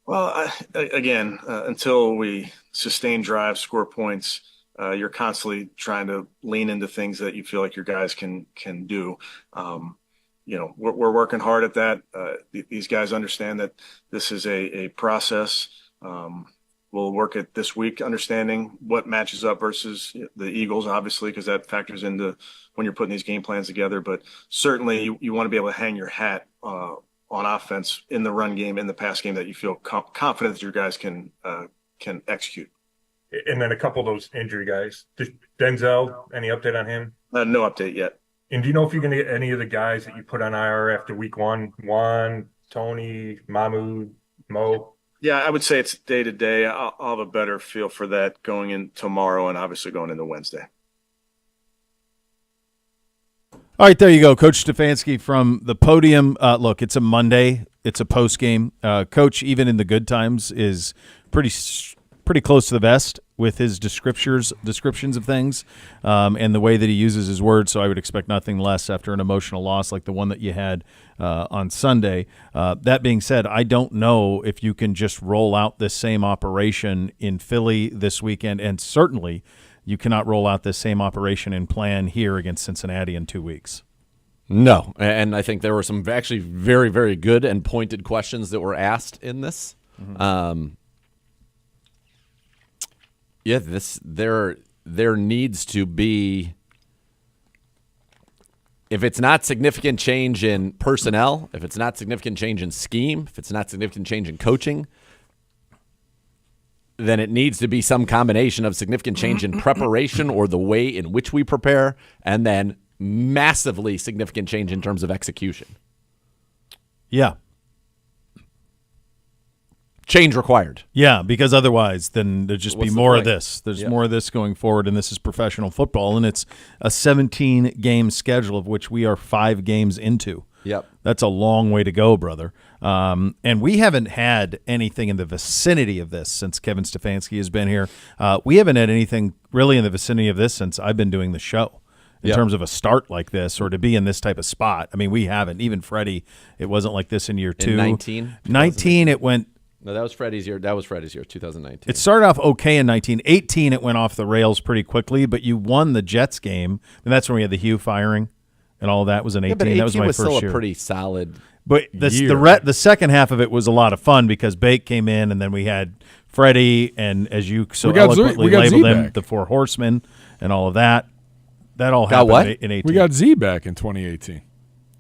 [SPEAKER 4] Well, again, until we sustain drives, score points, you're constantly trying to lean into things that you feel like your guys can do. We're working hard at that. These guys understand that this is a process. We'll work at this week understanding what matches up versus the Eagles, obviously, because that factors into when you're putting these game plans together. But certainly you want to be able to hang your hat on offense in the run game, in the pass game, that you feel confident that your guys can execute.
[SPEAKER 7] And then a couple of those injury guys. Denzel, any update on him?
[SPEAKER 4] No update yet.
[SPEAKER 7] And do you know if you're going to get any of the guys that you put on IR after week one? Juan, Tony, Mahmoud, Mo?
[SPEAKER 4] Yeah, I would say it's day to day. I'll have a better feel for that going in tomorrow and obviously going into Wednesday.
[SPEAKER 1] All right, there you go. Coach Stefanski from the podium. Look, it's a Monday. It's a post game. Coach, even in the good times, is pretty close to the best with his descriptions of things and the way that he uses his words. So I would expect nothing less after an emotional loss like the one that you had on Sunday. That being said, I don't know if you can just roll out this same operation in Philly this weekend, and certainly you cannot roll out this same operation and plan here against Cincinnati in 2 weeks.
[SPEAKER 2] No, and I think there were some actually very, very good and pointed questions that were asked in this. Mm-hmm. There needs to be, if it's not significant change in personnel, if it's not significant change in scheme, if it's not significant change in coaching, then it needs to be some combination of significant change in preparation or the way in which we prepare, and then massively significant change in terms of execution.
[SPEAKER 1] Yeah.
[SPEAKER 2] Change required.
[SPEAKER 1] Yeah, because otherwise then there'd just be more of this. There's
[SPEAKER 2] Yep.
[SPEAKER 1] more of this going forward, and this is professional football, and it's a 17-game schedule of which we are 5 games into.
[SPEAKER 2] Yep.
[SPEAKER 1] That's a long way to go, brother. And we haven't had anything in the vicinity of this since Kevin Stefanski has been here. We haven't had anything really in the vicinity of this since I've been doing the show in terms of a start like this or to be in this type of spot. I mean, we haven't. Even Freddie, it wasn't like this in year 2.
[SPEAKER 2] In 19?
[SPEAKER 1] 19, it went –
[SPEAKER 2] No, that was Freddie's year. 2019.
[SPEAKER 1] It started off okay in 19. 18, it went off the rails pretty quickly, but you won the Jets game, and that's when we had the Hugh firing and all that was in 18.
[SPEAKER 2] Yeah, but 18
[SPEAKER 1] that was my
[SPEAKER 2] was
[SPEAKER 1] first
[SPEAKER 2] still
[SPEAKER 1] year.
[SPEAKER 2] a pretty solid
[SPEAKER 1] But
[SPEAKER 3] year.
[SPEAKER 1] the second half of it was a lot of fun because Bake came in, and then we had Freddie, and as you so eloquently labeled them, the 4 Horsemen and all of that. That all happened
[SPEAKER 2] what?
[SPEAKER 1] in 18.
[SPEAKER 3] We got Z back in 2018.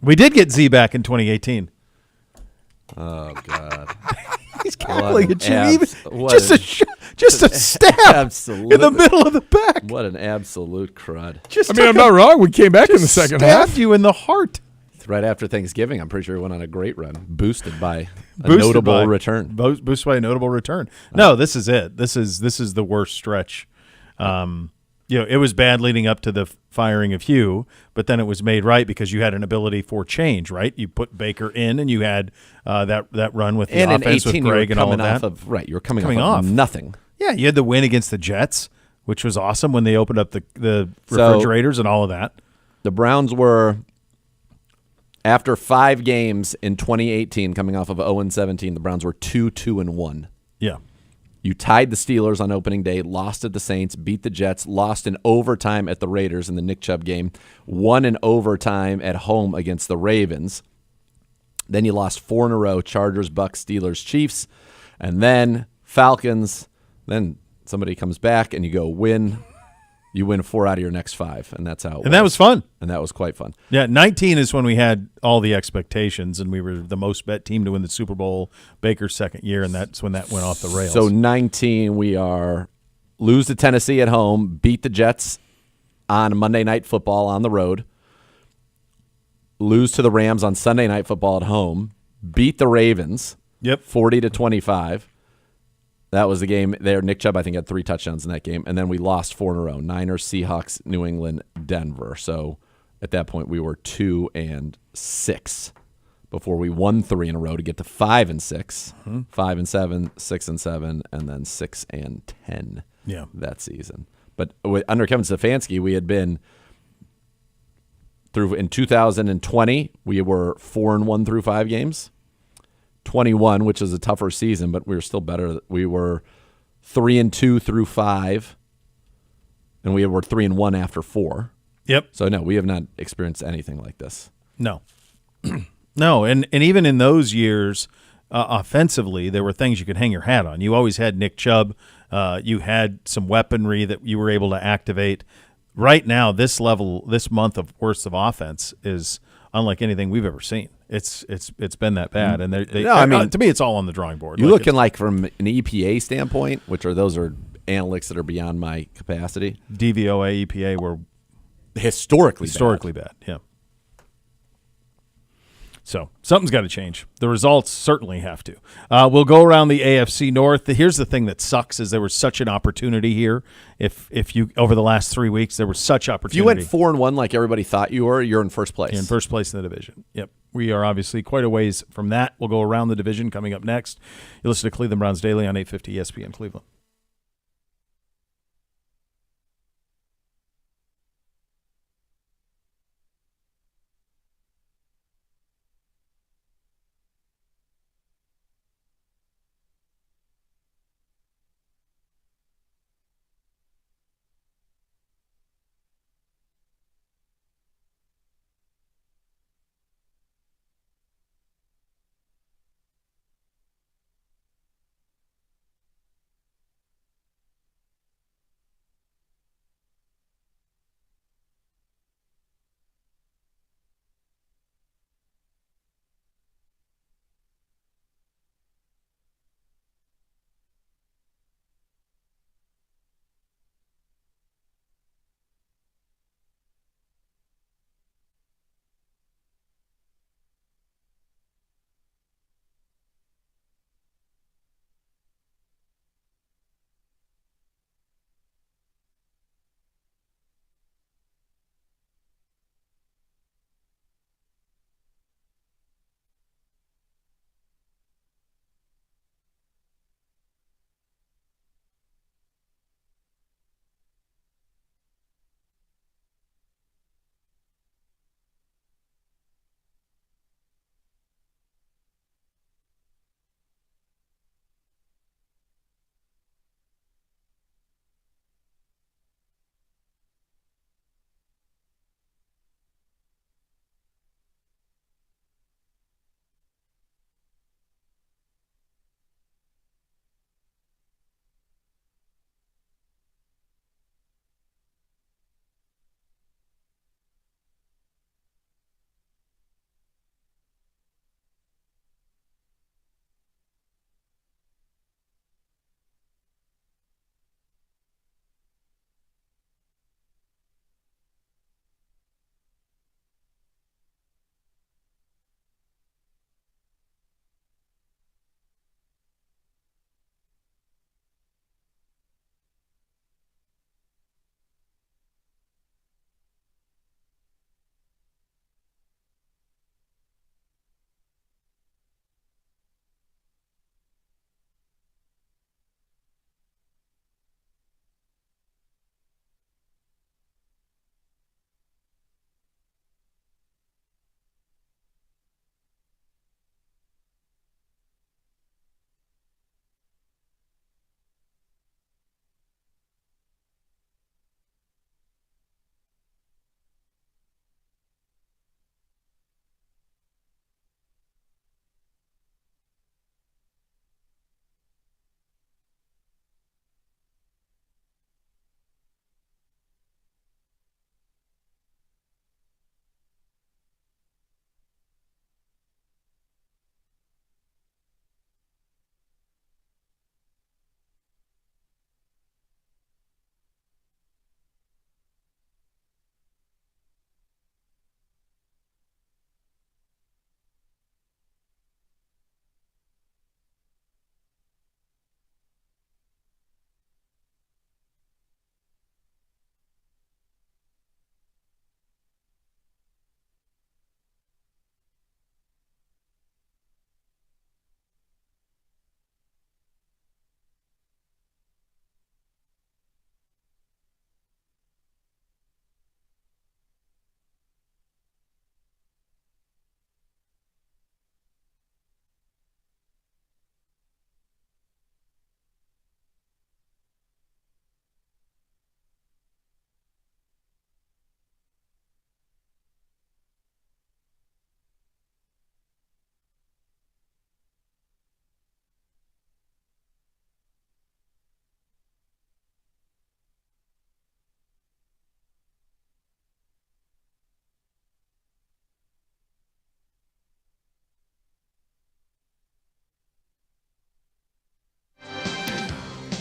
[SPEAKER 1] We did get Z back in 2018.
[SPEAKER 2] Oh, God.
[SPEAKER 1] He's cackling at you.
[SPEAKER 2] abs-
[SPEAKER 1] Even
[SPEAKER 2] what
[SPEAKER 1] just
[SPEAKER 2] an-
[SPEAKER 1] just a stab
[SPEAKER 2] absolute-
[SPEAKER 1] in the middle of the back.
[SPEAKER 2] What an absolute crud.
[SPEAKER 1] Just
[SPEAKER 3] I mean, I'm
[SPEAKER 1] took
[SPEAKER 3] not wrong. We came back in the
[SPEAKER 1] just
[SPEAKER 3] second
[SPEAKER 1] stabbed
[SPEAKER 3] half.
[SPEAKER 1] you in the heart.
[SPEAKER 2] Right after Thanksgiving, I'm pretty sure he went on a great run, boosted by a
[SPEAKER 1] Boosted
[SPEAKER 2] notable
[SPEAKER 1] by-
[SPEAKER 2] return.
[SPEAKER 1] Boosted by a notable return. No, this is it. This is the worst stretch. It was bad leading up to the firing of Hugh, but then it was made right because you had an ability for change, right? You put Baker in, and you had that run with the
[SPEAKER 2] And in
[SPEAKER 1] offense
[SPEAKER 2] 18,
[SPEAKER 1] with Greg
[SPEAKER 2] you
[SPEAKER 1] and
[SPEAKER 2] were
[SPEAKER 1] all of
[SPEAKER 2] coming
[SPEAKER 1] that.
[SPEAKER 2] off you were coming
[SPEAKER 1] Coming
[SPEAKER 2] off
[SPEAKER 1] off.
[SPEAKER 2] of nothing.
[SPEAKER 1] Yeah, you had the win against the Jets, which was awesome when they opened up the
[SPEAKER 2] So-
[SPEAKER 1] refrigerators and all of that.
[SPEAKER 2] The Browns were, after 5 games in 2018, coming off of 0-17, the Browns were 2-2-1.
[SPEAKER 1] Yeah.
[SPEAKER 2] You tied the Steelers on opening day, lost at the Saints, beat the Jets, lost in overtime at the Raiders in the Nick Chubb game, won in overtime at home against the Ravens. Then you lost 4 in a row, Chargers, Bucks, Steelers, Chiefs, and then Falcons. Then somebody comes back and you go win. You win 4 out of your next 5, and that's how it was.
[SPEAKER 1] And that was fun.
[SPEAKER 2] And that was quite fun.
[SPEAKER 1] Yeah, 19 is when we had all the expectations, and we were the most bet team to win the Super Bowl, Baker's second year, and that's when that went off the rails.
[SPEAKER 2] So 19, we lose to Tennessee at home, beat the Jets on Monday Night Football on the road, lose to the Rams on Sunday Night Football at home, beat the Ravens 40-25. That was the game there. Nick Chubb, I think, had 3 touchdowns in that game. And then we lost 4 in a row. Niners, Seahawks, New England, Denver. So at that point, we were 2-6 before we won 3 in a row to get to 5-6, 5-7, 6-7, and then 6-10 that season. But under Kevin Stefanski, we had been through in 2020, we were 4-1 through 5 games. 21, which is a tougher season, but we were still better. We were 3-2 through 5, and we were 3-1 after 4.
[SPEAKER 1] Yep.
[SPEAKER 2] So no, we have not experienced anything like this.
[SPEAKER 1] No. No, and even in those years, offensively, there were things you could hang your hat on. You always had Nick Chubb. You had some weaponry that you were able to activate. Right now, this month of worst of offense is unlike anything we've ever seen. It's been that bad, and to me, it's all on the drawing board.
[SPEAKER 2] You're looking like from an EPA standpoint, those are analytics that are beyond my capacity.
[SPEAKER 1] DVOA, EPA were
[SPEAKER 2] historically
[SPEAKER 1] bad. Yeah. So something's got to change. The results certainly have to. We'll go around the AFC North. Here's the thing that sucks is there was such an opportunity here. If you over the last 3 weeks there was such opportunity.
[SPEAKER 2] If you went 4-1 like everybody thought you were, you're in first place.
[SPEAKER 1] You're in first place in the division. Yep. We are obviously quite a ways from that. We'll go around the division coming up next. You listen to Cleveland Browns Daily on 850 ESPN Cleveland.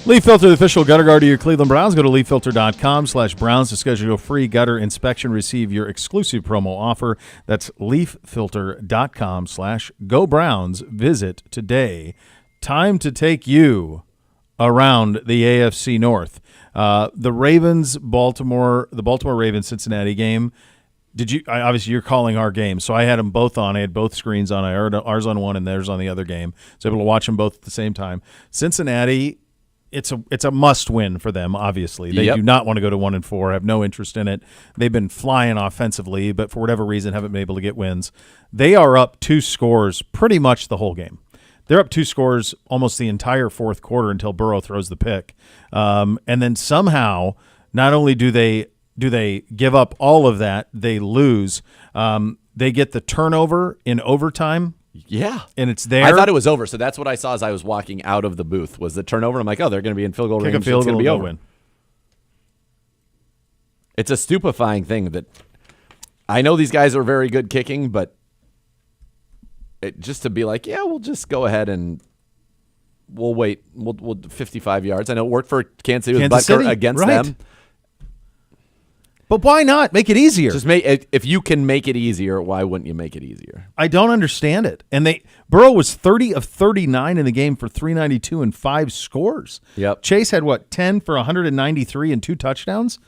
[SPEAKER 1] Leaf Filter, the official gutter guard of your Cleveland Browns. Go to leaffilter.com/Browns to schedule your free gutter inspection. Receive your exclusive promo offer. That's leaffilter.com/Go Browns. Visit today. Time to take you around the AFC North. The Baltimore Ravens Cincinnati game. Obviously you're calling our game, so I had them both on. I had both screens on. I heard ours on one and theirs on the other game. So able to watch them both at the same time. Cincinnati, it's a must win for them. Obviously, they do not want to go to 1-4. Have no interest in it. They've been flying offensively, but for whatever reason haven't been able to get wins. They are up 2 scores pretty much the whole game. They're up 2 scores almost the entire fourth quarter until Burrow throws the pick, and then somehow not only do they give up all of that, they lose. They get the turnover in overtime.
[SPEAKER 2] Yeah.
[SPEAKER 1] And it's there.
[SPEAKER 2] I thought it was over, so that's what I saw as I was walking out of the booth was the turnover. I'm like, oh, they're going to be in field goal range.
[SPEAKER 1] Kick a field
[SPEAKER 2] It's going
[SPEAKER 1] goal
[SPEAKER 2] to be
[SPEAKER 1] and
[SPEAKER 2] over.
[SPEAKER 1] win.
[SPEAKER 2] It's a stupefying thing that I know these guys are very good kicking, but just to be like, yeah, we'll just go ahead and we'll wait. We'll 55 yards. I know it worked for Kansas City with Butker against them.
[SPEAKER 1] But why not make it easier?
[SPEAKER 2] Just if you can make it easier, why wouldn't you make it easier?
[SPEAKER 1] I don't understand it. And Burrow was 30 of 39 in the game for 392 and 5 scores.
[SPEAKER 2] Yep.
[SPEAKER 1] Chase had 10 for 193 and 2 touchdowns.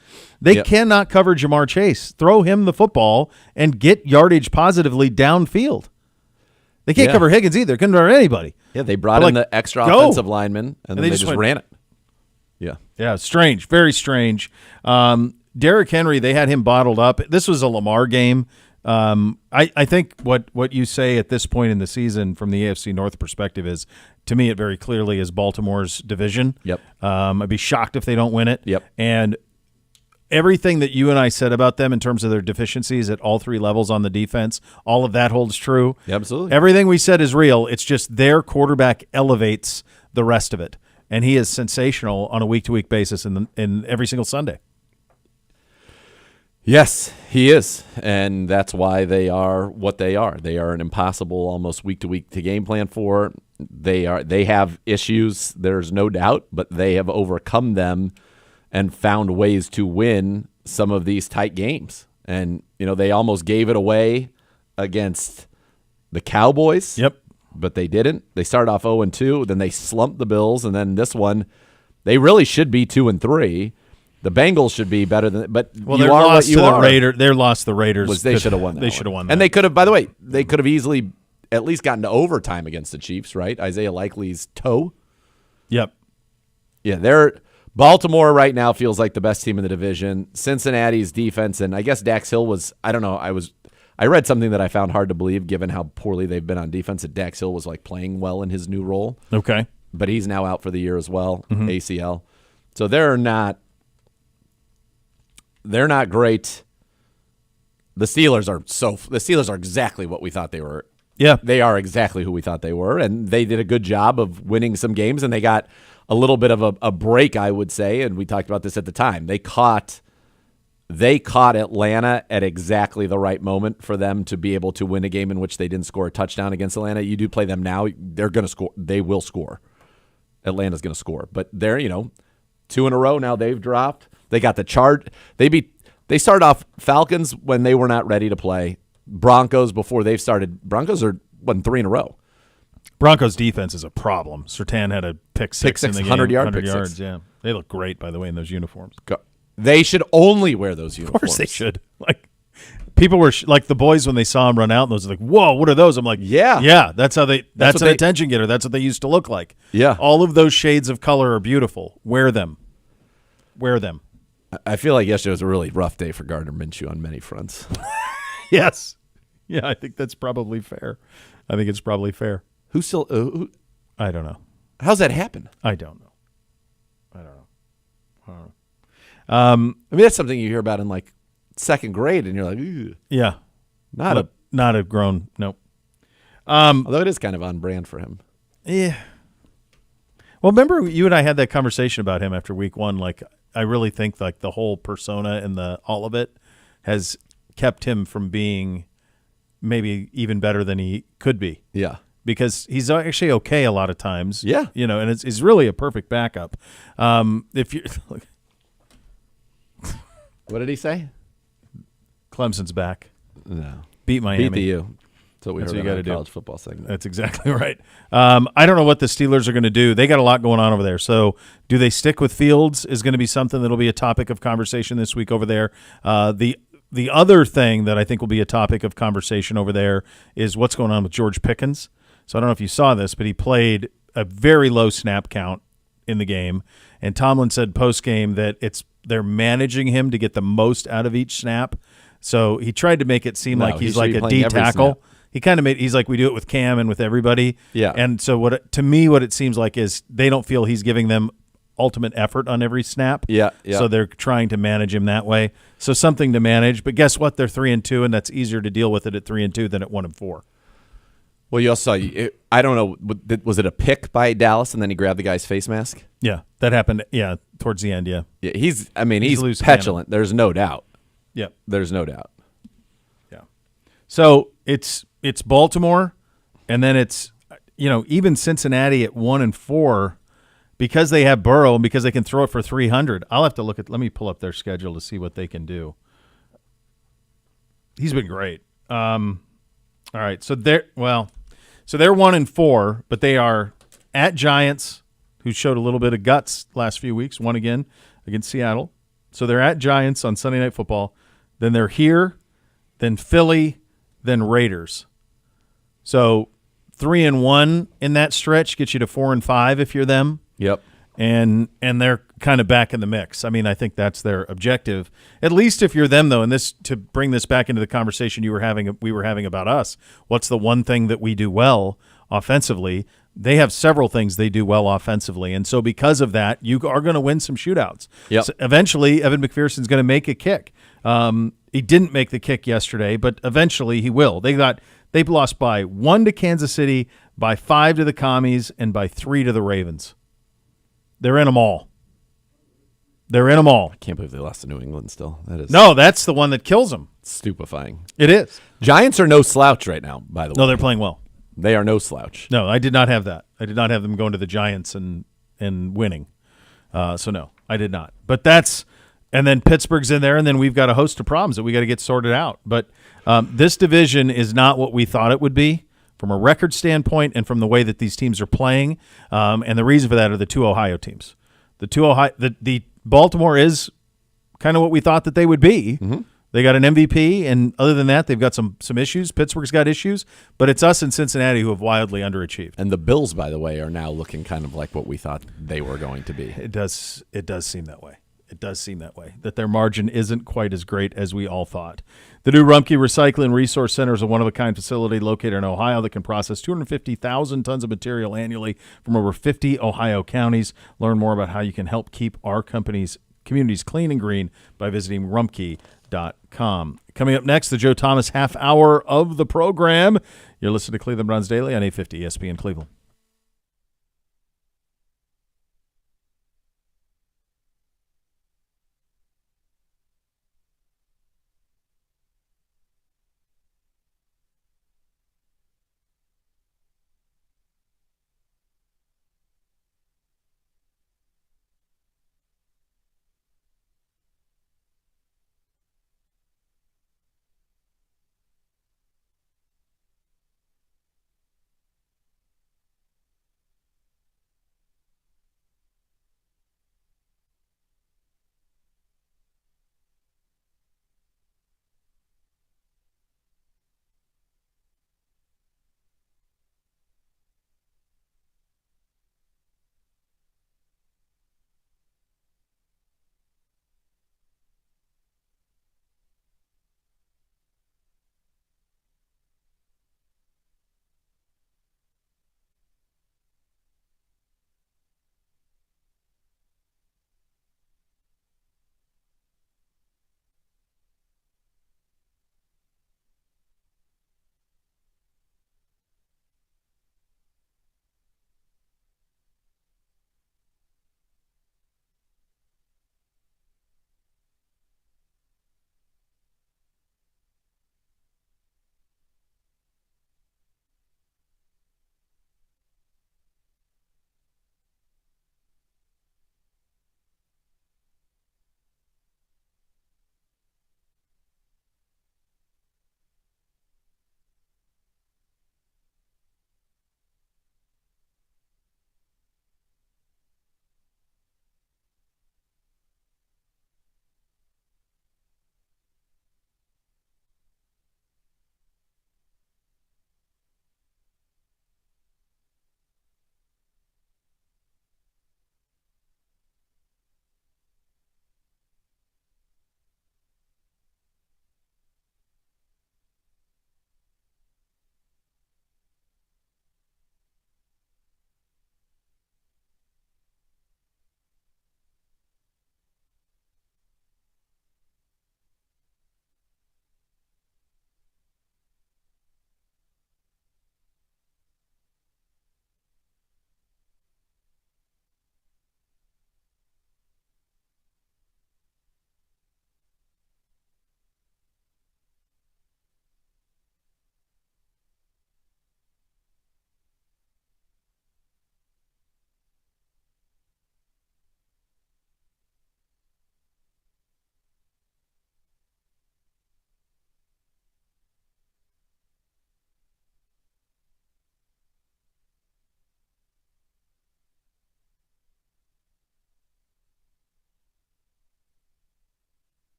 [SPEAKER 1] They cannot cover Jamar Chase. Throw him the football and get yardage positively downfield. They can't cover Higgins either. Couldn't cover anybody.
[SPEAKER 2] Yeah, they brought in the extra offensive lineman and then they just ran it. Yeah.
[SPEAKER 1] Yeah, strange. Very strange. Derrick Henry, they had him bottled up. This was a Lamar game. I think what you say at this point in the season from the AFC North perspective is, to me, it very clearly is Baltimore's division.
[SPEAKER 2] Yep.
[SPEAKER 1] I'd be shocked if they don't win it.
[SPEAKER 2] Yep.
[SPEAKER 1] And everything that you and I said about them in terms of their deficiencies at all 3 levels on the defense, all of that holds true.
[SPEAKER 2] Absolutely.
[SPEAKER 1] Everything we said is real. It's just their quarterback elevates the rest of it. And he is sensational on a week-to-week basis in every single Sunday.
[SPEAKER 2] Yes, he is, and that's why they are what they are. They are an impossible, almost week-to-week to game plan for. They have issues, there's no doubt, but they have overcome them and found ways to win some of these tight games. And, they almost gave it away against the Cowboys.
[SPEAKER 1] Yep.
[SPEAKER 2] But they didn't. They started off 0-2, then they slumped the Bills, and then this one, they really should be 2-3. The Bengals should be better than, but
[SPEAKER 1] well,
[SPEAKER 2] you are what you are.
[SPEAKER 1] They lost the Raiders.
[SPEAKER 2] They should have won that.
[SPEAKER 1] They should have won that.
[SPEAKER 2] And they could have, by the way, they could have easily at least gotten to overtime against the Chiefs, right? Isaiah Likely's toe.
[SPEAKER 1] Yep.
[SPEAKER 2] Yeah, Baltimore right now feels like the best team in the division. Cincinnati's defense, and I guess Dax Hill was, I don't know, I read something that I found hard to believe given how poorly they've been on defense, that Dax Hill was like playing well in his new role.
[SPEAKER 1] Okay.
[SPEAKER 2] But he's now out for the year as well, ACL. So they're not great. The Steelers are exactly what we thought they were.
[SPEAKER 1] Yeah.
[SPEAKER 2] They are exactly who we thought they were, and they did a good job of winning some games, and they got a little bit of a break, I would say, and we talked about this at the time. They caught Atlanta at exactly the right moment for them to be able to win a game in which they didn't score a touchdown against Atlanta. You do play them now, they're going to score. They will score. Atlanta's going to score. But they're, 2 in a row now they've dropped. They got the chart. They started off Falcons when they were not ready to play. Broncos before they've started. Broncos are 3 in a row.
[SPEAKER 1] Broncos defense is a problem. Surtain had a pick six in the game.
[SPEAKER 2] 100-yard
[SPEAKER 1] 100
[SPEAKER 2] pick
[SPEAKER 1] yards,
[SPEAKER 2] six.
[SPEAKER 1] yeah. They look great, by the way, in those uniforms.
[SPEAKER 2] They should only wear those uniforms.
[SPEAKER 1] Of course they should. Like, people were like the boys when they saw him run out, and those are like, whoa, what are those? I'm like, yeah, that's an attention getter. That's what they used to look like.
[SPEAKER 2] Yeah.
[SPEAKER 1] All of those shades of color are beautiful. Wear them.
[SPEAKER 2] I feel like yesterday was a really rough day for Gardner Minshew on many fronts.
[SPEAKER 1] Yes. Yeah, I think that's probably fair. I think it's probably fair.
[SPEAKER 2] Who still?
[SPEAKER 1] I don't know.
[SPEAKER 2] How's that happen?
[SPEAKER 1] I don't know.
[SPEAKER 2] I mean, that's something you hear about in like second grade, and you're like, ew.
[SPEAKER 1] Yeah. Not a grown, nope.
[SPEAKER 2] Although it is kind of on brand for him.
[SPEAKER 1] Yeah. Well, remember you and I had that conversation about him after week 1. Like, I really think like the whole persona and all of it has kept him from being maybe even better than he could be.
[SPEAKER 2] Yeah.
[SPEAKER 1] because he's actually okay a lot of times.
[SPEAKER 2] Yeah.
[SPEAKER 1] And it's really a perfect backup. If you
[SPEAKER 2] What did he say?
[SPEAKER 1] Clemson's back.
[SPEAKER 2] No.
[SPEAKER 1] Beat Miami.
[SPEAKER 2] Beat the U. That's what we
[SPEAKER 1] That's
[SPEAKER 2] heard
[SPEAKER 1] what you
[SPEAKER 2] on
[SPEAKER 1] gotta
[SPEAKER 2] our
[SPEAKER 1] do.
[SPEAKER 2] college football segment.
[SPEAKER 1] That's exactly right. I don't know what the Steelers are going to do. They got a lot going on over there. So do they stick with Fields is going to be something that'll be a topic of conversation this week over there. The other thing that I think will be a topic of conversation over there is what's going on with George Pickens. So I don't know if you saw this, but he played a very low snap count in the game. And Tomlin said post-game that they're managing him to get the most out of each snap. So he tried to make it seem like he's like a D tackle. He kind of he's like, we do it with Cam and with everybody.
[SPEAKER 2] Yeah.
[SPEAKER 1] And so what it seems like is they don't feel he's giving them ultimate effort on every snap.
[SPEAKER 2] Yeah.
[SPEAKER 1] So they're trying to manage him that way. So something to manage. But guess what? They're 3-2, and that's easier to deal with it at 3-2 than at 1-4.
[SPEAKER 2] Well, you also saw, I don't know, was it a pick by Dallas and then he grabbed the guy's face mask?
[SPEAKER 1] Yeah, that happened. Yeah, towards the end. Yeah.
[SPEAKER 2] Yeah, he's
[SPEAKER 1] loose
[SPEAKER 2] petulant. There's no doubt.
[SPEAKER 1] Yeah.
[SPEAKER 2] There's no doubt.
[SPEAKER 1] Yeah. So it's Baltimore, and then it's even Cincinnati at 1-4 because they have Burrow and because they can throw it for 300. I'll have to let me pull up their schedule to see what they can do. He's been great. All right, so they're 1-4, but they are at Giants, who showed a little bit of guts last few weeks. Won again against Seattle. So they're at Giants on Sunday Night Football. Then they're here, then Philly, then Raiders. So 3-1 in that stretch gets you to 4-5 if you're them.
[SPEAKER 2] Yep.
[SPEAKER 1] And they're kind of back in the mix. I mean, I think that's their objective. At least if you're them, though, and this to bring this back into the conversation we were having about us. What's the one thing that we do well offensively? They have several things they do well offensively, and so because of that, you are going to win some shootouts.
[SPEAKER 2] Yep.
[SPEAKER 1] So eventually, Evan McPherson's going to make a kick. He didn't make the kick yesterday, but eventually he will. They've lost by 1 to Kansas City, by 5 to the Commies, and by 3 to the Ravens. They're in them all.
[SPEAKER 2] I can't believe they lost to New England still. That is
[SPEAKER 1] No, that's the one that kills them.
[SPEAKER 2] stupefying.
[SPEAKER 1] It is.
[SPEAKER 2] Giants are no slouch right now, by the way.
[SPEAKER 1] No, they're playing well.
[SPEAKER 2] They are no slouch.
[SPEAKER 1] No, I did not have that. I did not have them going to the Giants and winning. So no, I did not. But and then Pittsburgh's in there, and then we've got a host of problems that we got to get sorted out. But this division is not what we thought it would be from a record standpoint and from the way that these teams are playing. And the reason for that are the two Ohio teams. The Baltimore is kind of what we thought that they would be. Mm-hmm. They got an MVP, and other than that, they've got some issues. Pittsburgh's got issues, but it's us and Cincinnati who have wildly underachieved.
[SPEAKER 2] And the Bills, by the way, are now looking kind of like what we thought they were going to be.
[SPEAKER 1] It does seem that way. It does seem that way, that their margin isn't quite as great as we all thought. The new Rumpke Recycling Resource Center is a one-of-a-kind facility located in Ohio that can process 250,000 tons of material annually from over 50 Ohio counties. Learn more about how you can help keep our communities clean and green by visiting rumpke.com. Coming up next, the Joe Thomas half hour of the program. You're listening to Cleveland Browns Daily on 850 ESPN Cleveland.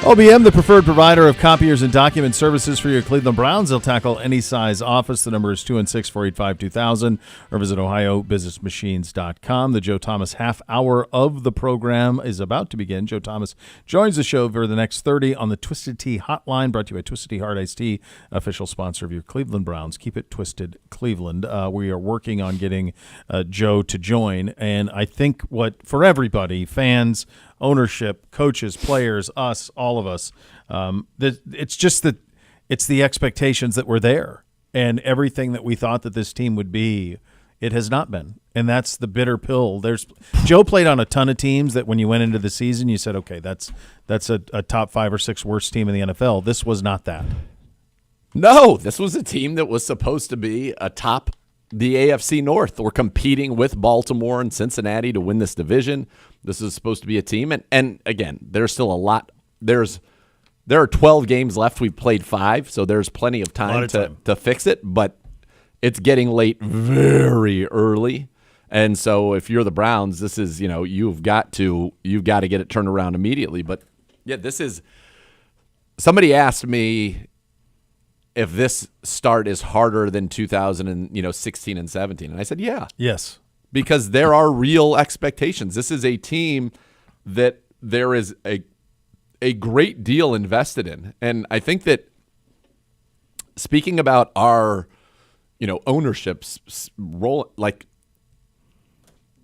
[SPEAKER 1] OBM, the preferred provider of copiers and document services for your Cleveland Browns. They'll tackle any size office. The number is 216-485-2000 or visit ohiobusinessmachines.com. The Joe Thomas half hour of the program is about to begin. Joe Thomas joins the show for the next 30 on the Twisted Tea Hotline, brought to you by Twisted Tea Hard Iced Tea, official sponsor of your Cleveland Browns. Keep it twisted, Cleveland. We are working on getting Joe to join, and I think for everybody, fans, ownership, coaches, players, us, all of us, it's just that it's the expectations that were there, and everything that we thought that this team would be, it has not been, and that's the bitter pill. Joe played on a ton of teams that when you went into the season, you said, okay, that's a top 5 or 6 worst team in the NFL. This was not that.
[SPEAKER 2] No, this was a team that was supposed to be atop the AFC North. We're competing with Baltimore and Cincinnati to win this division. This is supposed to be a team. And again, there's still a lot. There are 12 games left. We've played 5, so there's plenty of time to fix it. But it's getting late very early. And so if you're the Browns, this is, you've got to get it turned around immediately. But yeah, somebody asked me if this start is harder than 2016 and 17. And I said, yeah.
[SPEAKER 1] Yes.
[SPEAKER 2] Because there are real expectations. This is a team that there is a great deal invested in. And I think that speaking about our, ownership's role, like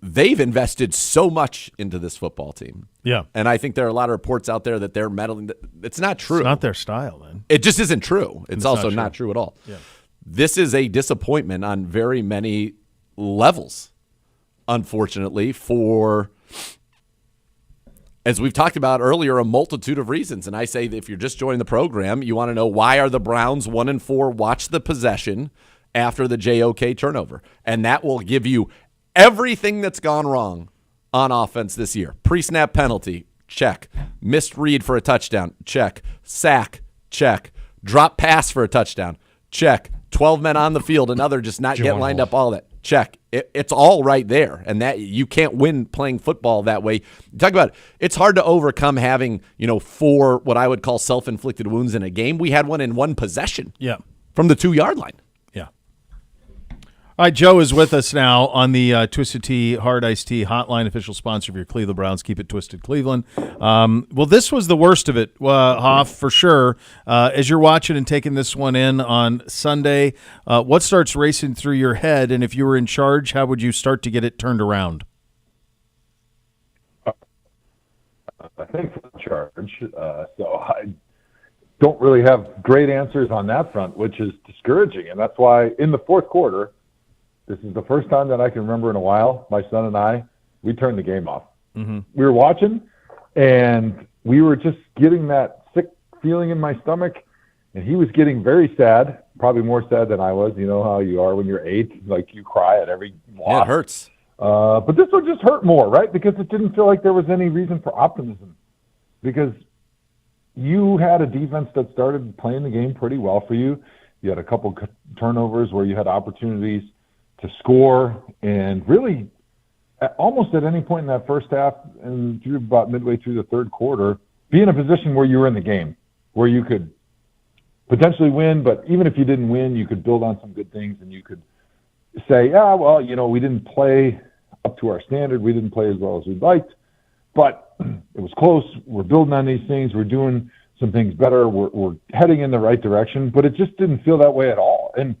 [SPEAKER 2] they've invested so much into this football team.
[SPEAKER 1] Yeah.
[SPEAKER 2] And I think there are a lot of reports out there that they're meddling. It's not true.
[SPEAKER 1] It's not their style, man.
[SPEAKER 2] It just isn't true. It's also not true at all.
[SPEAKER 1] Yeah.
[SPEAKER 2] This is a disappointment on very many levels, unfortunately, for, as we've talked about earlier, a multitude of reasons. And I say that if you're just joining the program, you want to know why are the Browns 1-4, watch the possession after the JOK turnover. And that will give you everything that's gone wrong on offense this year. Pre-snap penalty, check. Missed read for a touchdown, check. Sack, check. Drop pass for a touchdown, check. 12 men on the field, another just not get lined up, all that, check. It's all right there, and that you can't win playing football that way. Talk about it. It's hard to overcome having 4 what I would call self-inflicted wounds in a game. We had one in one possession from the 2-yard line.
[SPEAKER 1] All right, Joe is with us now on the Twisted Tea Hard Iced Tea Hotline, official sponsor of your Cleveland Browns. Keep it twisted, Cleveland. Well, this was the worst of it, Hoff, for sure. As you're watching and taking this one in on Sunday, what starts racing through your head? And if you were in charge, how would you start to get it turned around?
[SPEAKER 5] I think for charge. So I don't really have great answers on that front, which is discouraging. And that's why in the fourth quarter, this is the first time that I can remember in a while, my son and we turned the game off. Mm-hmm. We were watching, and we were just getting that sick feeling in my stomach, and he was getting very sad, probably more sad than I was. You know how you are when you're 8, like you cry at every loss.
[SPEAKER 2] Yeah, it hurts.
[SPEAKER 5] But this one just hurt more, right? Because it didn't feel like there was any reason for optimism. Because you had a defense that started playing the game pretty well for you. You had a couple turnovers where you had opportunities to score, and really almost at any point in that first half and through about midway through the third quarter, be in a position where you were in the game, where you could potentially win, but even if you didn't win, you could build on some good things, and you could say, we didn't play up to our standard. We didn't play as well as we'd liked, but it was close. We're building on these things. We're doing some things better. We're heading in the right direction, but it just didn't feel that way at all. And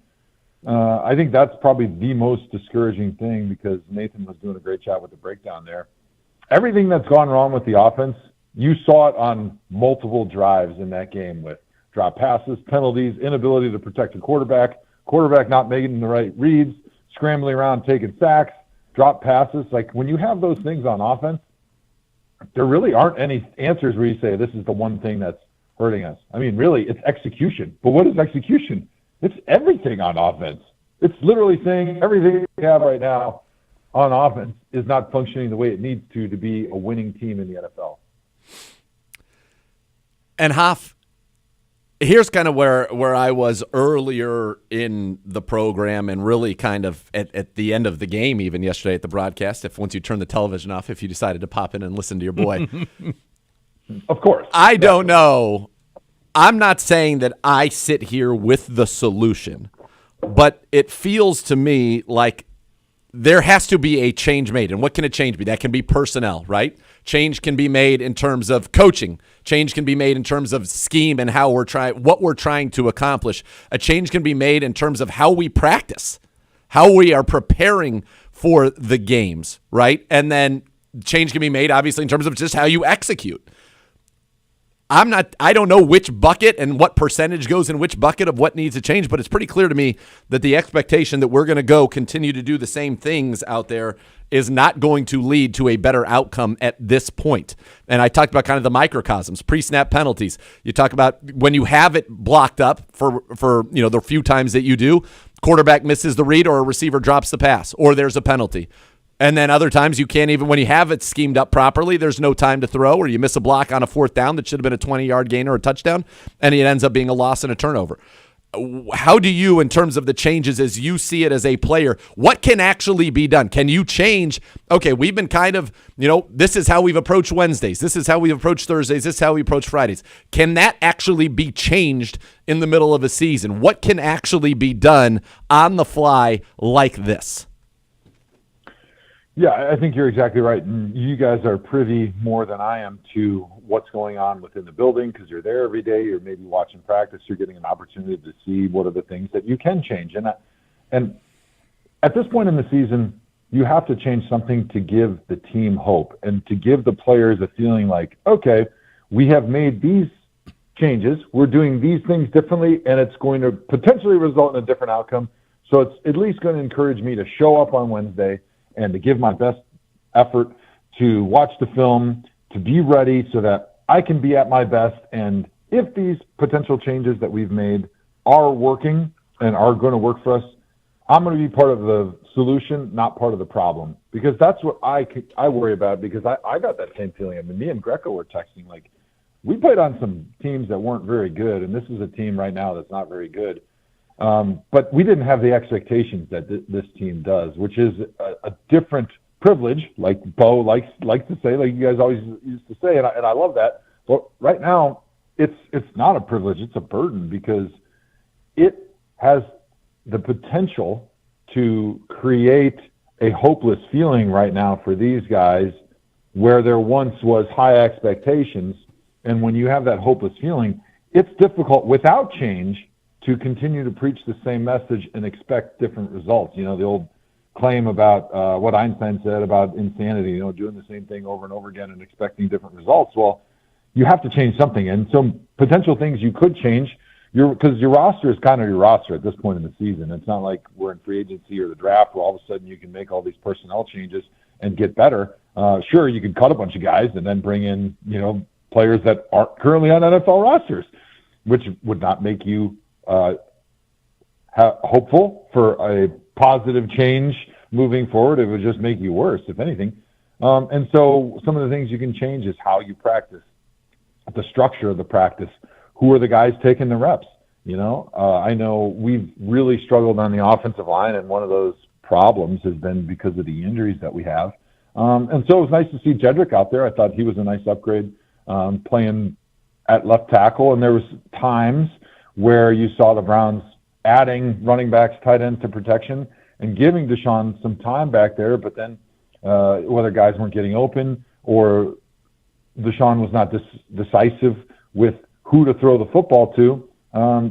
[SPEAKER 5] I think that's probably the most discouraging thing, because Nathan was doing a great job with the breakdown there. Everything that's gone wrong with the offense, you saw it on multiple drives in that game, with drop passes, penalties, inability to protect the quarterback not making the right reads, scrambling around, taking sacks, drop passes. Like, when you have those things on offense, there really aren't any answers where you say, this is the one thing that's hurting us. I mean, really, it's execution. But what is execution? It's everything on offense. It's literally saying everything we have right now on offense is not functioning the way it needs to be a winning team in the NFL.
[SPEAKER 2] And Hoff, here's kind of where I was earlier in the program, and really kind of at the end of the game, even yesterday at the broadcast, once you turn the television off, if you decided to pop in and listen to your boy.
[SPEAKER 5] Of course.
[SPEAKER 2] I don't know. I'm not saying that I sit here with the solution, but it feels to me like there has to be a change made. And what can a change be? That can be personnel, right? Change can be made in terms of coaching. Change can be made in terms of scheme and how what we're trying to accomplish. A change can be made in terms of how we practice, how we are preparing for the games, right? And then change can be made, obviously, in terms of just how you execute. I don't know which bucket and what percentage goes in which bucket of what needs to change, but it's pretty clear to me that the expectation that we're going to continue to do the same things out there is not going to lead to a better outcome at this point. And I talked about kind of the microcosms, pre-snap penalties. You talk about when you have it blocked up for the few times that you do, quarterback misses the read or a receiver drops the pass or there's a penalty. And then other times you can't even, when you have it schemed up properly, there's no time to throw, or you miss a block on a 4th down that should have been a 20-yard gain or a touchdown, and it ends up being a loss and a turnover. How do you, in terms of the changes as you see it as a player, what can actually be done? Can you change, okay, we've been kind of, this is how we've approached Wednesdays. This is how we've approached Thursdays. This is how we approach Fridays. Can that actually be changed in the middle of a season? What can actually be done on the fly like this?
[SPEAKER 5] Yeah, I think you're exactly right. And you guys are privy more than I am to what's going on within the building because you're there every day. You're maybe watching practice. You're getting an opportunity to see what are the things that you can change. And at this point in the season, you have to change something to give the team hope and to give the players a feeling like, okay, we have made these changes. We're doing these things differently, and it's going to potentially result in a different outcome. So it's at least going to encourage me to show up on Wednesday and to give my best effort to watch the film, to be ready so that I can be at my best. And if these potential changes that we've made are working and are going to work for us, I'm going to be part of the solution, not part of the problem. Because that's what I worry about, because I got that same feeling. I mean, me and Greco were texting, like, we played on some teams that weren't very good, and this is a team right now that's not very good. But we didn't have the expectations that this team does, which is a different privilege, like Bo likes to say, like you guys always used to say, and I love that. But right now, it's not a privilege; it's a burden because it has the potential to create a hopeless feeling right now for these guys, where there once was high expectations, and when you have that hopeless feeling, it's difficult without change to continue to preach the same message and expect different results. The old claim about what Einstein said about insanity, doing the same thing over and over again and expecting different results. Well, you have to change something. And some potential things you could change, because your roster is kind of your roster at this point in the season. It's not like we're in free agency or the draft where all of a sudden you can make all these personnel changes and get better. Sure, you can cut a bunch of guys and then bring in, players that aren't currently on NFL rosters, which would not make you hopeful for a positive change moving forward. It would just make you worse, if anything. And so some of the things you can change is how you practice, the structure of the practice, who are the guys taking the reps. I know we've really struggled on the offensive line, and one of those problems has been because of the injuries that we have. And so it was nice to see Jedrick out there. I thought he was a nice upgrade playing at left tackle, and there was times where you saw the Browns adding running backs, tight ends to protection and giving Deshaun some time back there, but then whether guys weren't getting open or Deshaun was not decisive with who to throw the football to,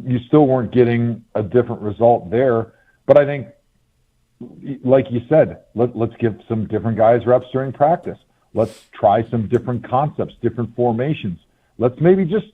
[SPEAKER 5] you still weren't getting a different result there. But I think, like you said, let's give some different guys reps during practice. Let's try some different concepts, different formations. Let's maybe just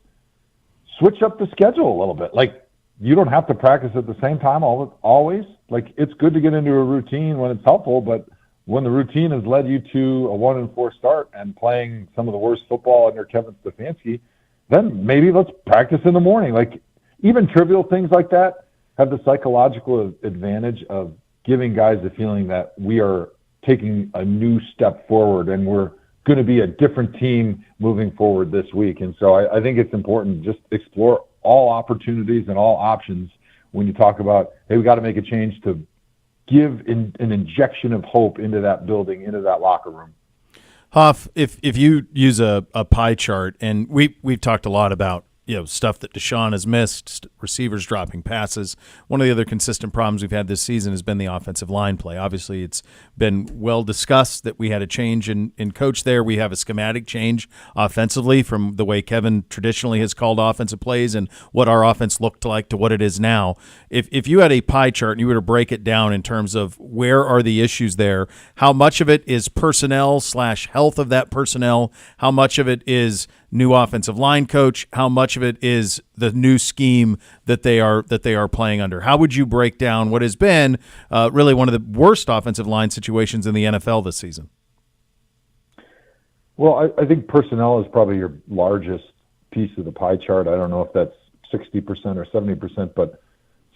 [SPEAKER 5] switch up the schedule a little bit. Like, you don't have to practice at the same time always. Like, it's good to get into a routine when it's helpful, but when the routine has led you to a 1-4 start and playing some of the worst football under Kevin Stefanski, then maybe let's practice in the morning. Like, even trivial things like that have the psychological advantage of giving guys the feeling that we are taking a new step forward and we're going to be a different team moving forward this week. And so I think it's important to just explore all opportunities and all options when you talk about, hey, we got to make a change to give an injection of hope into that building, into that locker room.
[SPEAKER 1] Hoff, if you use a pie chart, and we've talked a lot about stuff that Deshaun has missed, receivers dropping passes. One of the other consistent problems we've had this season has been the offensive line play. Obviously, it's been well discussed that we had a change in coach there. We have a schematic change offensively from the way Kevin traditionally has called offensive plays and what our offense looked like to what it is now. If you had a pie chart and you were to break it down in terms of where are the issues there, how much of it is personnel / health of that personnel, how much of it is new offensive line coach, how much of it is the new scheme that they are playing under? How would you break down what has been really one of the worst offensive line situations in the NFL this season?
[SPEAKER 5] Well, I think personnel is probably your largest piece of the pie chart. I don't know if that's 60% or 70%, but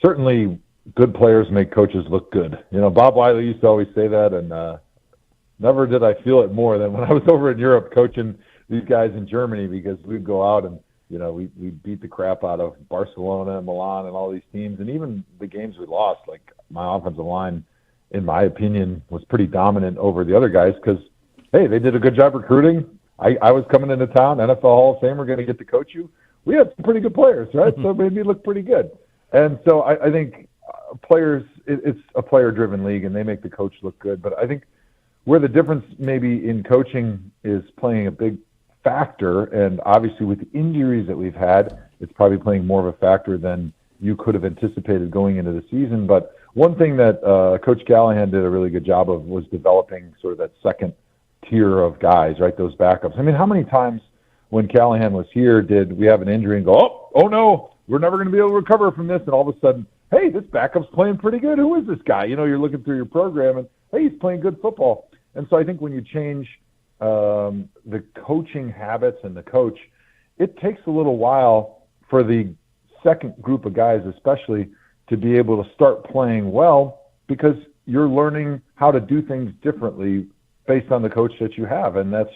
[SPEAKER 5] certainly good players make coaches look good. Bob Wiley used to always say that, and never did I feel it more than when I was over in Europe coaching these guys in Germany, because we'd go out and we beat the crap out of Barcelona and Milan and all these teams, and even the games we lost, like my offensive line, in my opinion, was pretty dominant over the other guys because, hey, they did a good job recruiting. I was coming into town, NFL Hall of Famer, going to get to coach you. We had some pretty good players, right? So it made me look pretty good. And so I think players, it's a player-driven league, and they make the coach look good. But I think where the difference maybe in coaching is playing a big factor, and obviously with the injuries that we've had, it's probably playing more of a factor than you could have anticipated going into the season. But one thing that Coach Callahan did a really good job of was developing sort of that second tier of guys, right? Those backups. I mean, how many times when Callahan was here did we have an injury and go, oh no, we're never going to be able to recover from this, and all of a sudden, hey, this backup's playing pretty good. Who is this guy? You're looking through your program, and hey, he's playing good football. And so I think when you change the coaching habits and the coach, it takes a little while for the second group of guys especially to be able to start playing well, because you're learning how to do things differently based on the coach that you have. And that's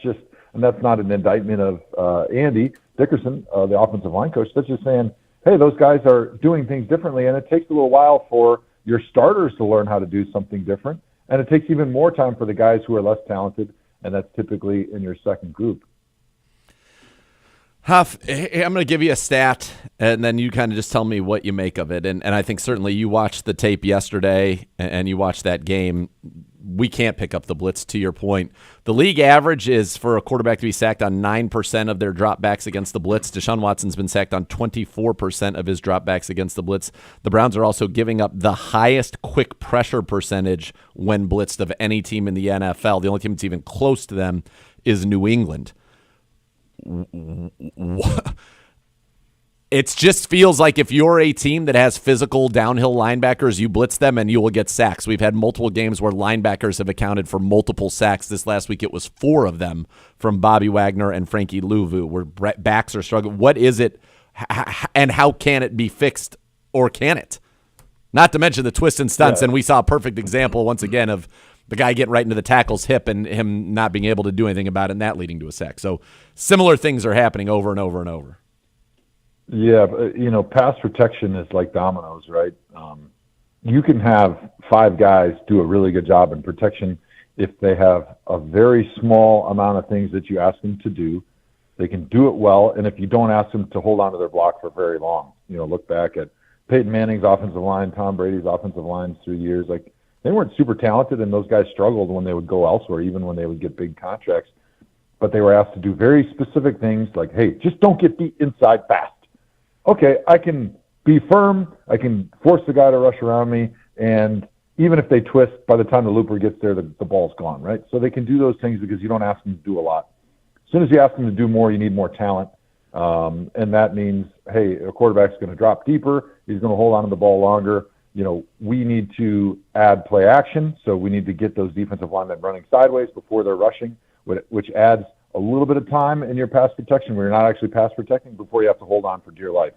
[SPEAKER 5] not an indictment of Andy Dickerson, the offensive line coach. That's just saying, hey, those guys are doing things differently, and it takes a little while for your starters to learn how to do something different, and it takes even more time for the guys who are less talented, and that's typically in your second group.
[SPEAKER 2] Huff, I'm going to give you a stat, and then you kind of just tell me what you make of it. And I think certainly you watched the tape yesterday, and you watched that game. We can't pick up the blitz, to your point. The league average is for a quarterback to be sacked on 9% of their dropbacks against the blitz. Deshaun Watson's been sacked on 24% of his dropbacks against the blitz. The Browns are also giving up the highest quick pressure percentage when blitzed of any team in the NFL. The only team that's even close to them is New England. It just feels like if you're a team that has physical downhill linebackers, you blitz them and you will get sacks. We've had multiple games where linebackers have accounted for multiple sacks. This last week it was 4 of them from Bobby Wagner and Frankie Louvu, where backs are struggling. What is it, and how can it be fixed, or can it? Not to mention the twists and stunts, and we saw a perfect example once again of the guy getting right into the tackle's hip and him not being able to do anything about it, and that leading to a sack. So similar things are happening over and over and over.
[SPEAKER 5] Yeah, pass protection is like dominoes, right? You can have 5 guys do a really good job in protection if they have a very small amount of things that you ask them to do. They can do it well, and if you don't ask them to hold on to their block for very long, look back at Peyton Manning's offensive line, Tom Brady's offensive lines through years. Like, they weren't super talented, and those guys struggled when they would go elsewhere, even when they would get big contracts. But they were asked to do very specific things like, hey, just don't get beat inside fast. Okay, I can be firm. I can force the guy to rush around me, and even if they twist, by the time the looper gets there, the ball's gone, right? So they can do those things because you don't ask them to do a lot. As soon as you ask them to do more, you need more talent, and that means, hey, a quarterback's going to drop deeper. He's going to hold on to the ball longer. We need to add play action, so we need to get those defensive linemen running sideways before they're rushing, which adds a little bit of time in your pass protection where you're not actually pass protecting before you have to hold on for dear life.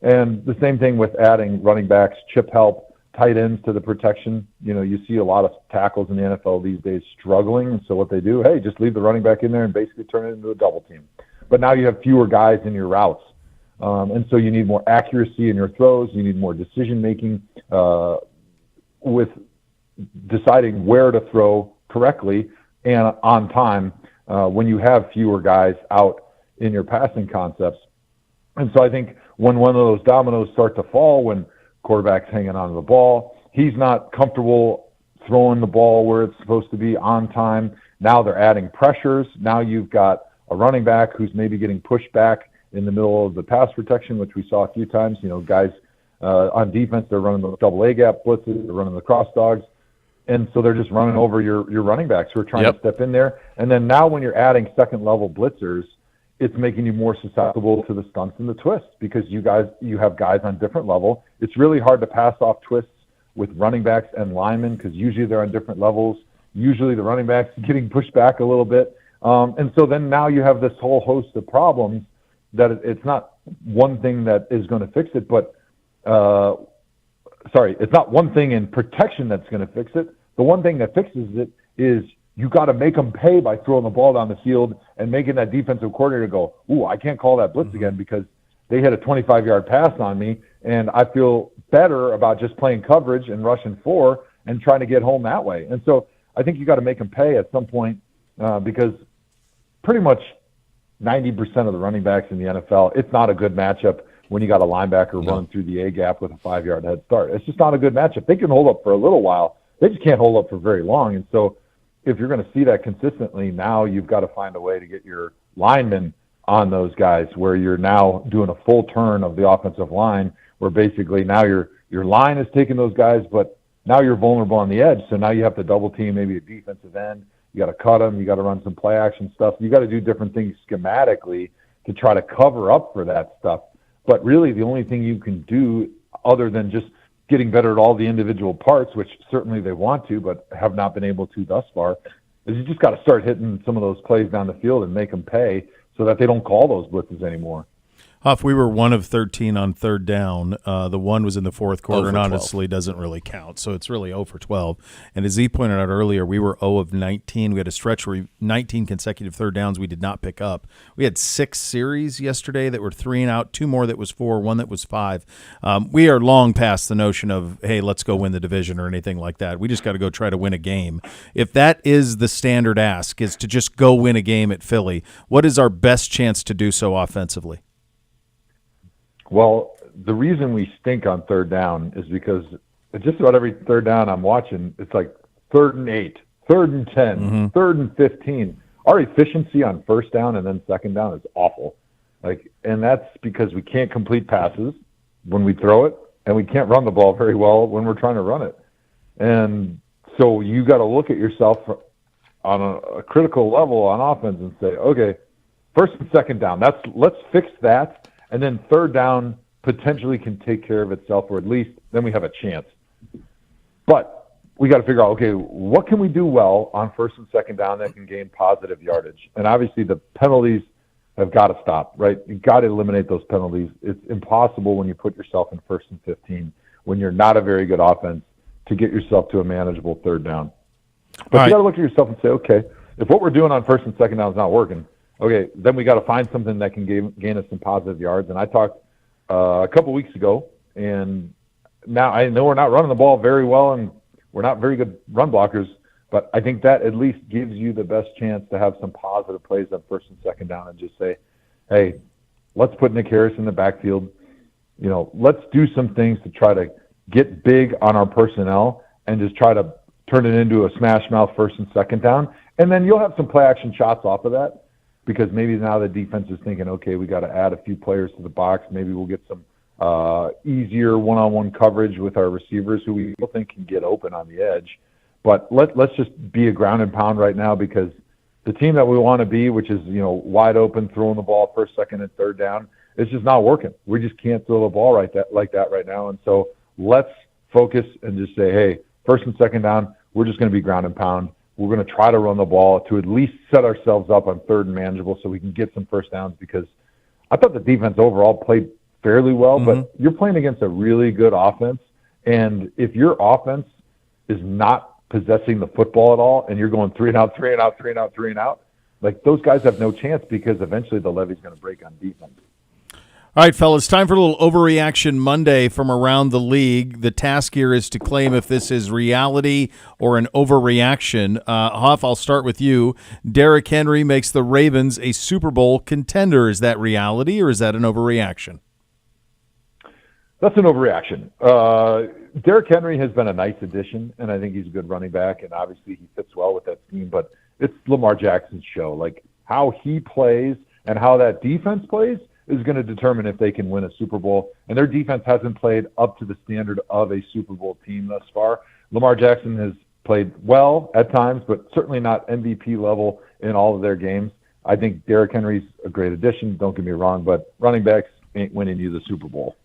[SPEAKER 5] And the same thing with adding running backs, chip help, tight ends to the protection. You see a lot of tackles in the NFL these days struggling, and so what they do, hey, just leave the running back in there and basically turn it into a double team. But now you have fewer guys in your routes. And so you need more accuracy in your throws. You need more decision-making with deciding where to throw correctly and on time. when you have fewer guys out in your passing concepts. And so I think when one of those dominoes start to fall, when quarterback's hanging onto the ball, he's not comfortable throwing the ball where it's supposed to be on time. Now they're adding pressures. Now you've got a running back who's maybe getting pushed back in the middle of the pass protection, which we saw a few times. Guys on defense, they're running the double A gap blitzes, they're running the cross dogs. And so they're just running over your running backs who are trying to step in there. And then now when you're adding second-level blitzers, it's making you more susceptible to the stunts and the twists because you have guys on different level. It's really hard to pass off twists with running backs and linemen because usually they're on different levels. Usually the running back's getting pushed back a little bit. And so then now you have this whole host of problems that it's not one thing that is going to fix it, but it's not one thing in protection that's going to fix it. The one thing that fixes it is you got to make them pay by throwing the ball down the field and making that defensive coordinator go, ooh, I can't call that blitz again because they hit a 25-yard pass on me, and I feel better about just playing coverage and rushing 4 and trying to get home that way. And so I think you got to make them pay at some point because pretty much 90% of the running backs in the NFL, it's not a good matchup when you got a linebacker running through the A gap with a 5-yard head start. It's just not a good matchup. They can hold up for a little while. They just can't hold up for very long. And so if you're going to see that consistently, now you've got to find a way to get your linemen on those guys where you're now doing a full turn of the offensive line where basically now your line is taking those guys, but now you're vulnerable on the edge. So now you have to double team maybe a defensive end. You got to cut them. You got to run some play action stuff. You got to do different things schematically to try to cover up for that stuff. But really the only thing you can do other than just getting better at all the individual parts, which certainly they want to, but have not been able to thus far, is you just got to start hitting some of those plays down the field and make them pay so that they don't call those blitzes anymore.
[SPEAKER 1] Huff, we were 1 of 13 on third down. The one was in the fourth quarter and honestly doesn't really count. So it's really 0 for 12. And as he pointed out earlier, we were 0 of 19. We had a stretch where 19 consecutive third downs we did not pick up. We had 6 series yesterday that were 3 and out, 2 more that was 4, 1 that was 5. We are long past the notion of, hey, let's go win the division or anything like that. We just got to go try to win a game. If that is the standard ask, is to just go win a game at Philly, what is our best chance to do so offensively?
[SPEAKER 5] Well, the reason we stink on third down is because just about every third down I'm watching, it's like 3rd and 8, 3rd and 10, 3rd and 15. Our efficiency on first down and then second down is awful. And that's because we can't complete passes when we throw it, and we can't run the ball very well when we're trying to run it. And so you got to look at yourself on a critical level on offense and say, okay, first and second down, let's fix that. And then third down potentially can take care of itself, or at least then we have a chance. But we got to figure out, okay, what can we do well on first and second down that can gain positive yardage? And obviously the penalties have got to stop, right? You got to eliminate those penalties. It's impossible when you put yourself in 1st and 15 when you're not a very good offense to get yourself to a manageable third down. But you got to look at yourself and say, okay, if what we're doing on first and second down is not working, okay, then we got to find something that can gain us some positive yards. And I talked a couple weeks ago, and now I know we're not running the ball very well, and we're not very good run blockers, but I think that at least gives you the best chance to have some positive plays on first and second down and just say, hey, let's put Nick Harris in the backfield. Let's do some things to try to get big on our personnel and just try to turn it into a smash mouth first and second down. And then you'll have some play action shots off of that. Because maybe now the defense is thinking, okay, we got to add a few players to the box. Maybe we'll get some easier one-on-one coverage with our receivers who we think can get open on the edge. But let's just be a ground and pound right now because the team that we want to be, which is wide open, throwing the ball first, second, and third down, it's just not working. We just can't throw the ball like that right now. And so let's focus and just say, hey, first and second down, we're just going to be ground and pound. We're going to try to run the ball to at least set ourselves up on third and manageable so we can get some first downs because I thought the defense overall played fairly well, but you're playing against a really good offense. And if your offense is not possessing the football at all and you're going 3 and out, 3 and out, 3 and out, 3 and out, those guys have no chance because eventually the levee's going to break on defense.
[SPEAKER 1] All right, fellas, time for a little Overreaction Monday from around the league. The task here is to claim if this is reality or an overreaction. Hoff, I'll start with you. Derrick Henry makes the Ravens a Super Bowl contender. Is that reality or is that an overreaction?
[SPEAKER 5] That's an overreaction. Derrick Henry has been a nice addition, and I think he's a good running back, and obviously he fits well with that team, but it's Lamar Jackson's show. Like, how he plays and how that defense plays is going to determine if they can win a Super Bowl. And their defense hasn't played up to the standard of a Super Bowl team thus far. Lamar Jackson has played well at times, but certainly not MVP level in all of their games. I think Derrick Henry's a great addition, don't get me wrong, but running backs ain't winning you the Super Bowl.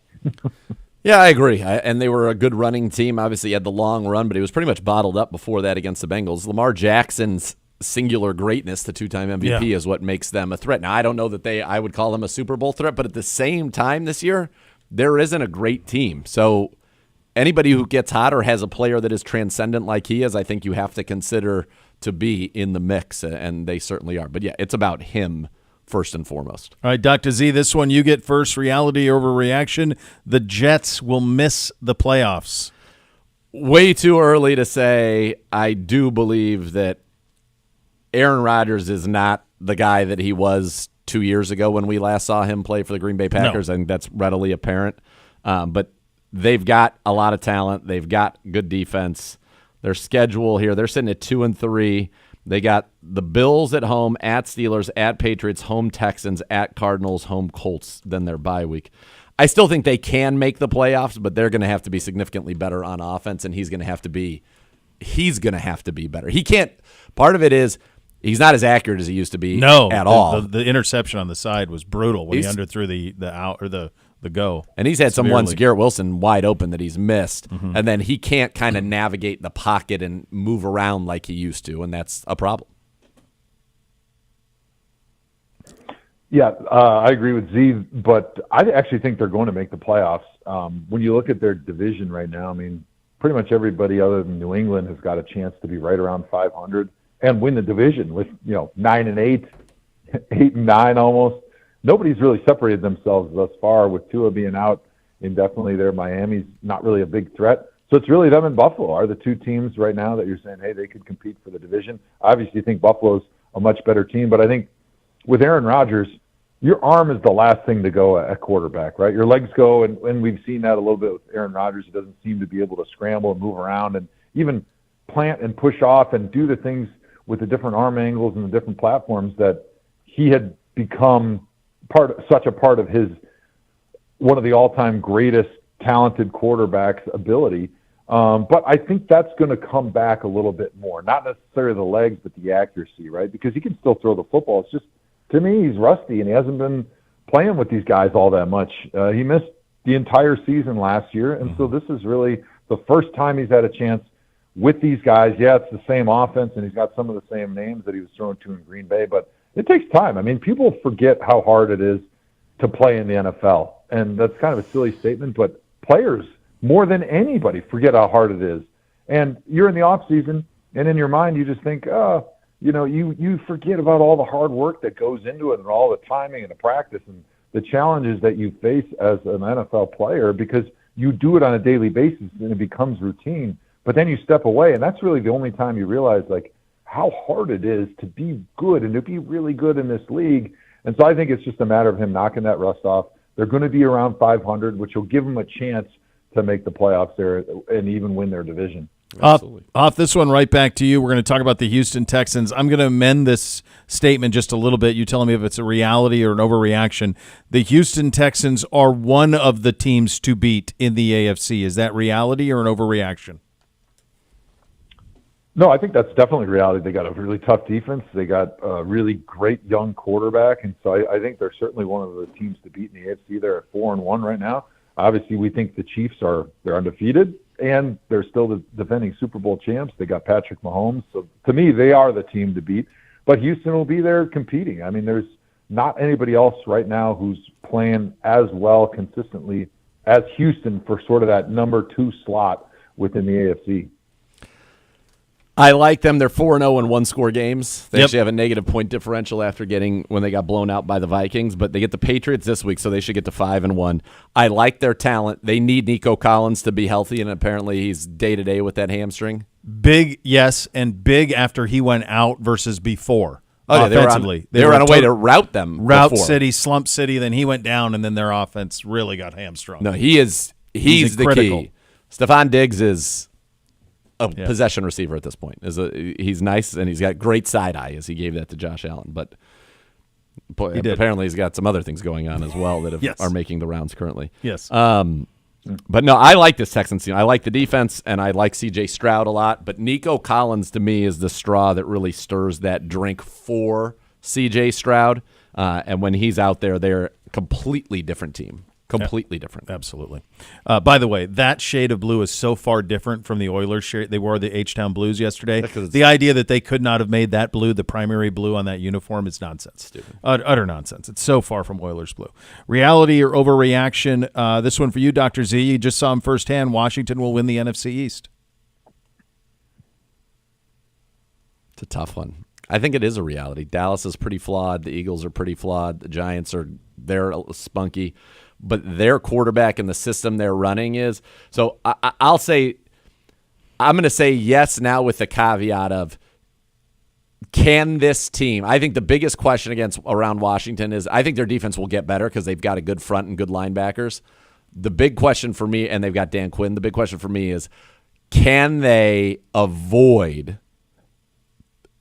[SPEAKER 2] Yeah, I agree. And they were a good running team. Obviously, he had the long run, but he was pretty much bottled up before that against the Bengals. Lamar Jackson's singular greatness, the two-time MVP, is what makes them a threat. Now, I don't know that I would call them a Super Bowl threat, but at the same time this year, there isn't a great team. So anybody who gets hot or has a player that is transcendent like he is, I think you have to consider to be in the mix, and they certainly are. But, yeah, it's about him first and foremost.
[SPEAKER 1] All right, Dr. Z, this one you get first. Reality over reaction. The Jets will miss the playoffs.
[SPEAKER 2] Way too early to say. I do believe that Aaron Rodgers is not the guy that he was 2 years ago when we last saw him play for the Green Bay Packers. No. I think that's readily apparent. But they've got a lot of talent. They've got good defense. Their schedule here, they're sitting at 2-3. They got the Bills at home, at Steelers, at Patriots, home Texans, at Cardinals, home Colts, then their bye week. I still think they can make the playoffs, but they're going to have to be significantly better on offense, and he's going to have to be better. He can't. Part of it is he's not as accurate as he used to be at all.
[SPEAKER 1] The interception on the side was brutal when he underthrew the out or the go.
[SPEAKER 2] And he's had some ones, Garrett Wilson, wide open that he's missed. Mm-hmm. And then he can't kind of navigate the pocket and move around like he used to, and that's a problem.
[SPEAKER 5] Yeah, I agree with Z, but I actually think they're going to make the playoffs. When you look at their division right now, I mean, pretty much everybody other than New England has got a chance to be right around 500 and win the division with 9-8, 8-9 almost. Nobody's really separated themselves thus far, with Tua being out indefinitely there. Miami's not really a big threat. So it's really them and Buffalo are the two teams right now that you're saying, hey, they could compete for the division. Obviously, you think Buffalo's a much better team, but I think with Aaron Rodgers, your arm is the last thing to go at quarterback, right? Your legs go, and we've seen that a little bit with Aaron Rodgers. He doesn't seem to be able to scramble and move around and even plant and push off and do the things with the different arm angles and the different platforms that he had become such a part of his one of the all-time greatest talented quarterbacks' ability. But I think that's going to come back a little bit more. Not necessarily the legs, but the accuracy, right? Because he can still throw the football. It's just, to me, he's rusty, and he hasn't been playing with these guys all that much. He missed the entire season last year, and so this is really the first time he's had a chance with these guys. Yeah, it's the same offense, and he's got some of the same names that he was thrown to in Green Bay, but it takes time. I mean, people forget how hard it is to play in the NFL, and that's kind of a silly statement, but players, more than anybody, forget how hard it is. And you're in the off season, and in your mind, you just think, you forget about all the hard work that goes into it and all the timing and the practice and the challenges that you face as an NFL player, because you do it on a daily basis and it becomes routine. But then you step away, and that's really the only time you realize, like, how hard it is to be good and to be really good in this league. And so I think it's just a matter of him knocking that rust off. They're going to be around 500, which will give them a chance to make the playoffs there and even win their division.
[SPEAKER 1] Off this one right back to you. We're going to talk about the Houston Texans. I'm going to amend this statement just a little bit. You telling me if it's a reality or an overreaction. The Houston Texans are one of the teams to beat in the AFC. Is that reality or an overreaction?
[SPEAKER 5] No, I think that's definitely reality. They got a really tough defense. They got a really great young quarterback, and so I think they're certainly one of the teams to beat in the AFC. They're at 4-1 right now. Obviously, we think the Chiefs they're undefeated, and they're still the defending Super Bowl champs. They got Patrick Mahomes, so to me, they are the team to beat. But Houston will be there competing. I mean, there's not anybody else right now who's playing as well consistently as Houston for sort of that number 2 slot within the AFC.
[SPEAKER 2] I like them. They're 4-0 in one-score games. They
[SPEAKER 1] Yep.
[SPEAKER 2] actually have a negative point differential after when they got blown out by the Vikings, but they get the Patriots this week, so they should get to 5-1. I like their talent. They need Nico Collins to be healthy, and apparently he's day-to-day with that hamstring.
[SPEAKER 1] Big, yes, and big after he went out versus before.
[SPEAKER 2] Oh, yeah,
[SPEAKER 1] offensively.
[SPEAKER 2] they were on a way to rout them.
[SPEAKER 1] Route
[SPEAKER 2] before.
[SPEAKER 1] City, slump city, then he went down, and then their offense really got hamstrung.
[SPEAKER 2] No, he's the
[SPEAKER 1] critical.
[SPEAKER 2] key. Stephon Diggs is a possession receiver at this point. He's nice, and he's got great side eye as he gave that to Josh Allen. But apparently he's got some other things going on as well that are making the rounds currently.
[SPEAKER 1] Yes.
[SPEAKER 2] But no, I like this Texans team. I like the defense, and I like C.J. Stroud a lot. But Nico Collins, to me, is the straw that really stirs that drink for C.J. Stroud. And when he's out there, they're a completely different team. Completely different.
[SPEAKER 1] Absolutely. By the way, that shade of blue is so far different from the Oilers shade. They wore the H-Town Blues yesterday. The idea that they could not have made that blue the primary blue on that uniform is nonsense. Stupid. Utter nonsense. It's so far from Oilers blue. Reality or overreaction? This one for you, Dr. Z. You just saw him firsthand. Washington will win the NFC East.
[SPEAKER 2] It's a tough one. I think it is a reality. Dallas is pretty flawed. The Eagles are pretty flawed. The Giants they're spunky. But their quarterback and the system they're running is. So I'll say, I'm going to say yes now with the caveat of, can this team, I think the biggest question around Washington is, I think their defense will get better because they've got a good front and good linebackers. The big question for me, and they've got Dan Quinn, the big question for me is, can they avoid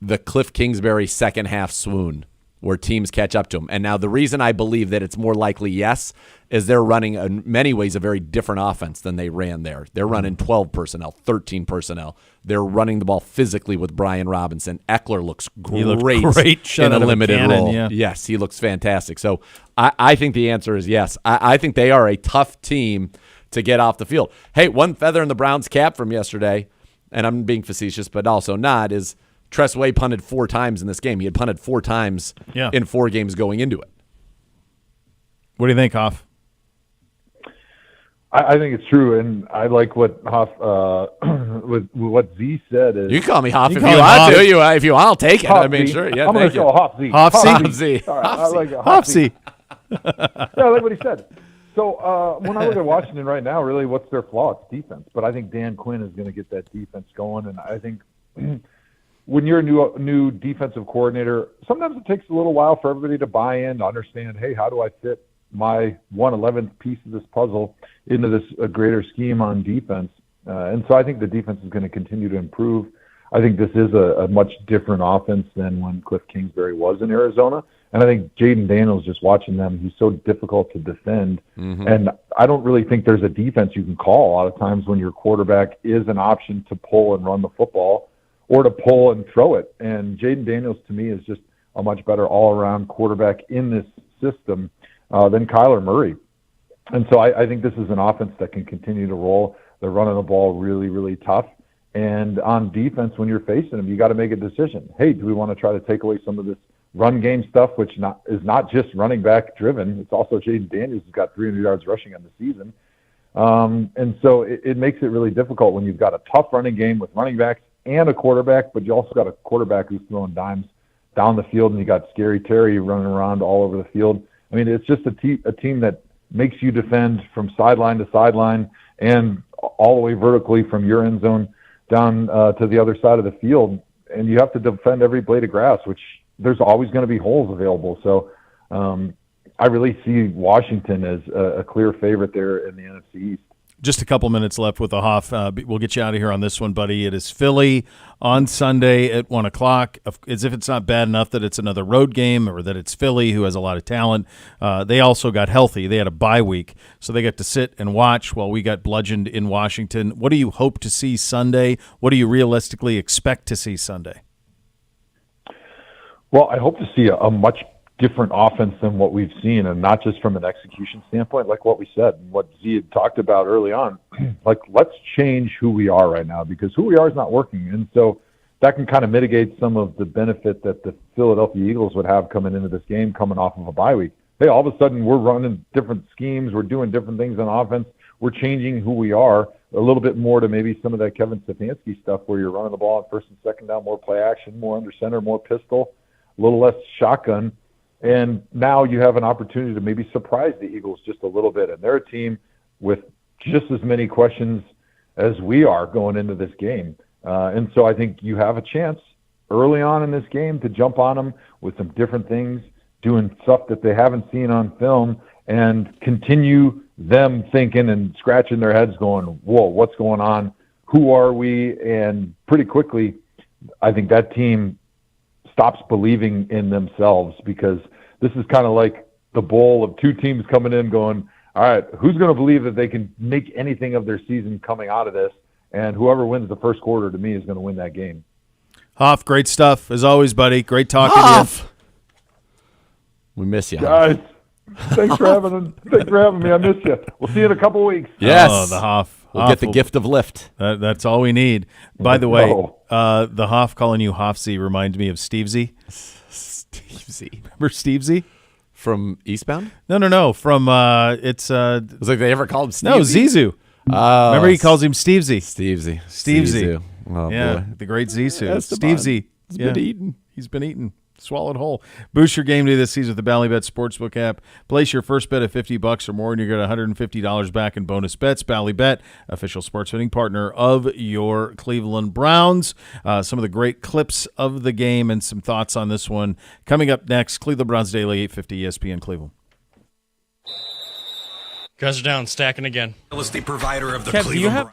[SPEAKER 2] the Cliff Kingsbury second half swoon where teams catch up to them? And now the reason I believe that it's more likely yes is they're running, in many ways, a very different offense than they ran there. They're running 12 personnel, 13 personnel. They're running the ball physically with Brian Robinson. Eckler looks great in a limited role.
[SPEAKER 1] Yeah.
[SPEAKER 2] Yes, he looks fantastic. So I think the answer is yes. I think they are a tough team to get off the field. Hey, one feather in the Browns' cap from yesterday, and I'm being facetious, but also not, is Tress Way punted 4 times in this game. He had punted 4 times in 4 games going into it.
[SPEAKER 1] What do you think, Hoff?
[SPEAKER 5] I think it's true, and I like what Hoff, with what Z said. Is
[SPEAKER 2] you can call me Hoff if you want to. If you want, I'll take it.
[SPEAKER 5] Hoff
[SPEAKER 2] I mean,
[SPEAKER 5] Z.
[SPEAKER 2] sure. Yeah,
[SPEAKER 5] I'm going to go Hoff Z.
[SPEAKER 1] Hoff Z.
[SPEAKER 5] All right, I like
[SPEAKER 1] Hoff Z.
[SPEAKER 5] Yeah, I like what he said. So when I look at Washington right now, really, what's their flaw? It's defense. But I think Dan Quinn is going to get that defense going, and I think when you're a new defensive coordinator, sometimes it takes a little while for everybody to buy in, to understand, hey, how do I fit my 1/11th piece of this puzzle into this greater scheme on defense? And so I think the defense is going to continue to improve. I think this is a much different offense than when Cliff Kingsbury was in Arizona. And I think Jaden Daniels, just watching them, he's so difficult to defend. Mm-hmm. And I don't really think there's a defense you can call a lot of times when your quarterback is an option to pull and run the football or to pull and throw it. And Jaden Daniels, to me, is just a much better all-around quarterback in this system than Kyler Murray. And so I think this is an offense that can continue to roll. They're running the ball really, really tough. And on defense, when you're facing them, you got to make a decision. Hey, do we want to try to take away some of this run game stuff, which is not just running back driven? It's also Jaden Daniels who's got 300 yards rushing on the season. And so it makes it really difficult when you've got a tough running game with running backs and a quarterback, but you also got a quarterback who's throwing dimes down the field, and you got Scary Terry running around all over the field. I mean, it's just a team that makes you defend from sideline to sideline and all the way vertically from your end zone down to the other side of the field. And you have to defend every blade of grass, which there's always going to be holes available. So I really see Washington as a clear favorite there in the NFC East.
[SPEAKER 1] Just a couple minutes left with the Hoff. We'll get you out of here on this one, buddy. It is Philly on Sunday at 1 o'clock. As if it's not bad enough that it's another road game or that it's Philly, who has a lot of talent. They also got healthy. They had a bye week, so they got to sit and watch while we got bludgeoned in Washington. What do you hope to see Sunday? What do you realistically expect to see Sunday?
[SPEAKER 5] Well, I hope to see a much different offense than what we've seen, and not just from an execution standpoint, like what we said and what Z had talked about early on. Like, let's change who we are right now, because who we are is not working. And so that can kind of mitigate some of the benefit that the Philadelphia Eagles would have coming into this game, coming off of a bye week. Hey, all of a sudden we're running different schemes. We're doing different things on offense. We're changing who we are. a little bit more to maybe some of that Kevin Stefanski stuff where you're running the ball on first and second down, more play action, more under center, more pistol, a little less shotgun. And now you have an opportunity to maybe surprise the Eagles just a little bit. And they're a team with just as many questions as we are going into this game. And so I think you have a chance early on in this game to jump on them with some different things, doing stuff that they haven't seen on film, and continue them thinking and scratching their heads going, whoa, what's going on? Who are we? And pretty quickly, I think that team stops believing in themselves, because this is kind of like the bowl of two teams coming in going, all right, who's going to believe that they can make anything of their season coming out of this? And whoever wins the first quarter, to me, is going to win that game.
[SPEAKER 1] Hoff, great stuff as always, buddy. Great talking to you.
[SPEAKER 2] We miss you,
[SPEAKER 5] guys. Thanks for having me. I miss you. We'll see you in a couple weeks.
[SPEAKER 2] Yes.
[SPEAKER 1] Oh, the Hoff.
[SPEAKER 2] We'll get the gift of lift.
[SPEAKER 1] That's all we need. By the way, the Hoff calling you Hoffsy reminds me of Stevesy.
[SPEAKER 2] Stevesy.
[SPEAKER 1] Remember Stevesy?
[SPEAKER 2] From Eastbound?
[SPEAKER 1] No. From it's
[SPEAKER 2] it was like they ever called him Stevesy?
[SPEAKER 1] No, Zizou. Remember he calls him Stevesy.
[SPEAKER 2] Stevesy. Oh,
[SPEAKER 1] yeah,
[SPEAKER 2] boy.
[SPEAKER 1] the great Zizou.
[SPEAKER 2] Esteban.
[SPEAKER 1] Stevesy.
[SPEAKER 2] He's been eaten.
[SPEAKER 1] He's been eaten. Swallowed whole. Boost your game day this season with the Ballybet Sportsbook app. Place your first bet of $50 or more, and you get $150 back in bonus bets. Ballybet, official sports betting partner of your Cleveland Browns. Some of the great clips of the game and some thoughts on this one coming up next. Cleveland Browns Daily, 850 ESPN Cleveland.
[SPEAKER 11] Guys are down, stacking again.
[SPEAKER 12] Was the provider of the
[SPEAKER 11] Kev,
[SPEAKER 12] Cleveland
[SPEAKER 11] do you have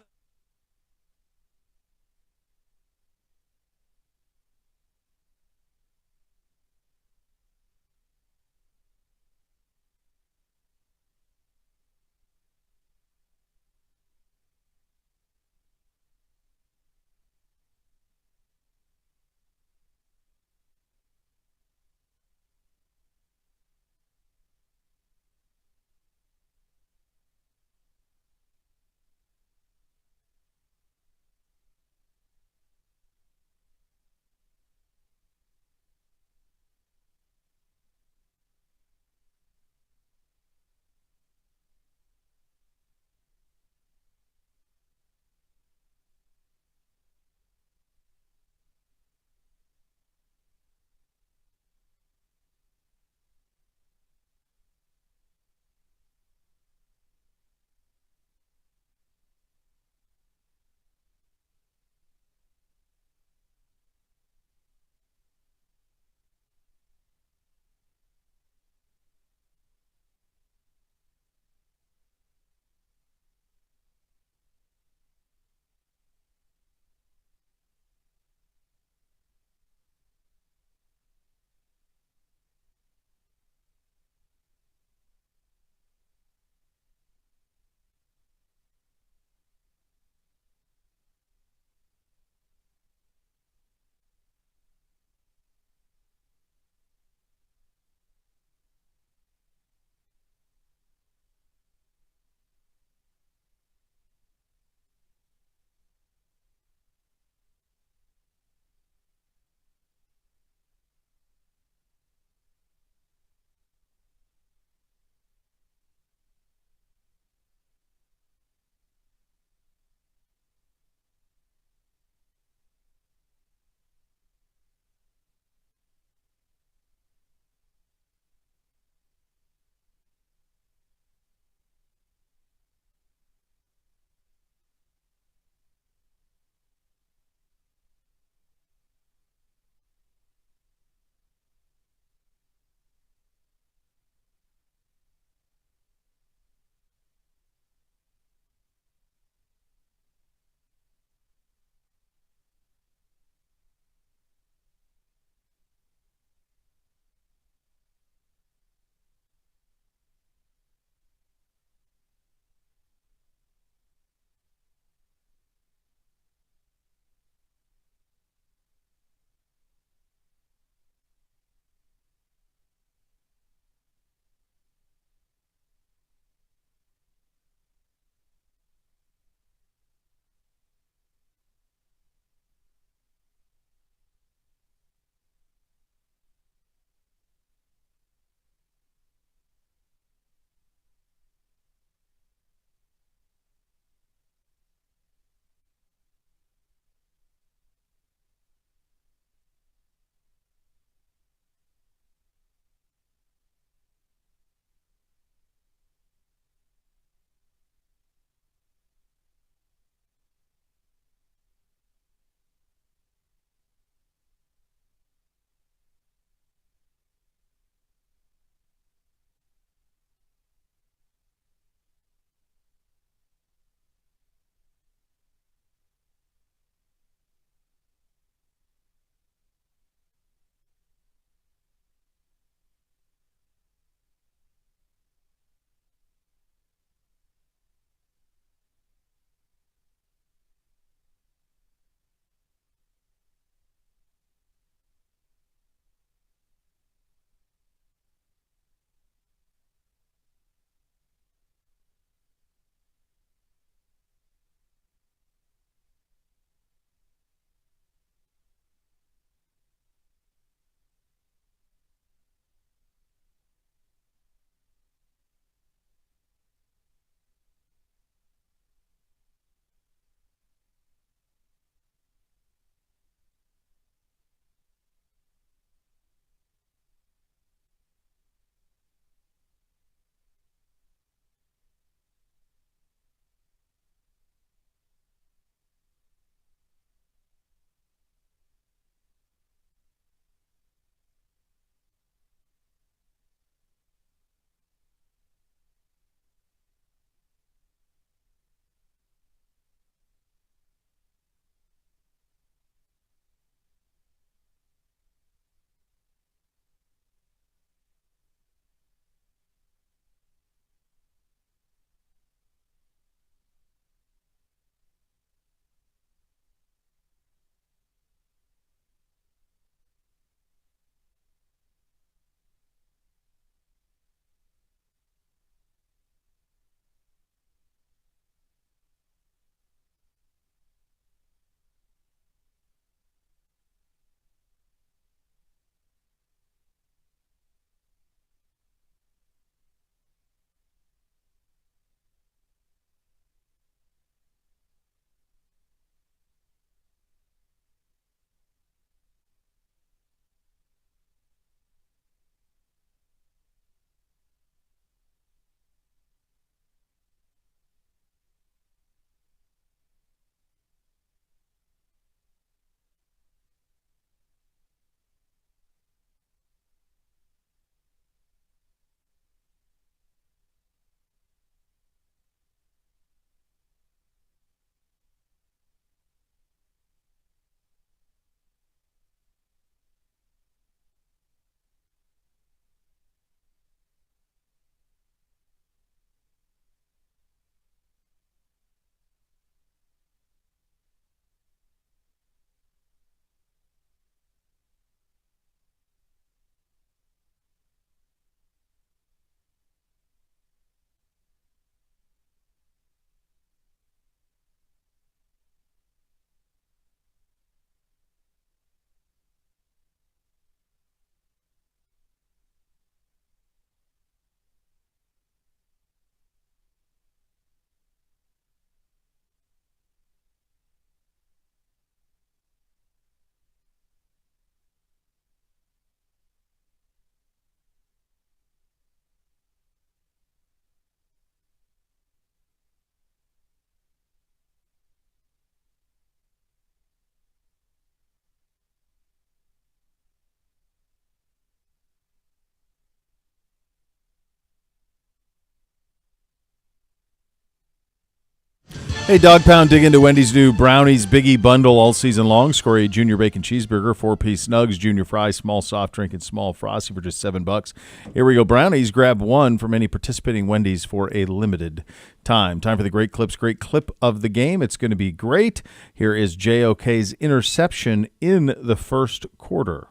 [SPEAKER 1] Hey, Dog Pound, dig into Wendy's new Brownies Biggie Bundle all season long. Score a Junior Bacon Cheeseburger, 4-piece nugs, Junior Fries, small soft drink, and small Frosty for just $7. Here we go. Brownies, grab one from any participating Wendy's for a limited time. Time for the great clip of the game. It's going to be great. Here is JOK's interception in the first quarter.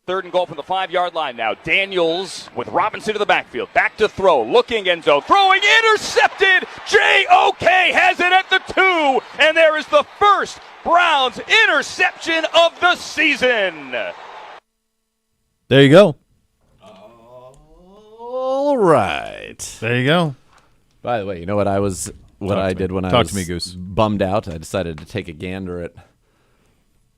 [SPEAKER 12] 3rd and goal from the 5-yard line now. Daniels with Robinson to the backfield. Back to throw. Looking end zone. Throwing intercepted. JOK has it at the 2. And there is the first Browns interception of the season.
[SPEAKER 1] There you go.
[SPEAKER 2] All right.
[SPEAKER 1] There you go.
[SPEAKER 2] By the way, you know what I did when I was
[SPEAKER 1] to me, Goose.
[SPEAKER 2] bummed out? I decided to take a gander at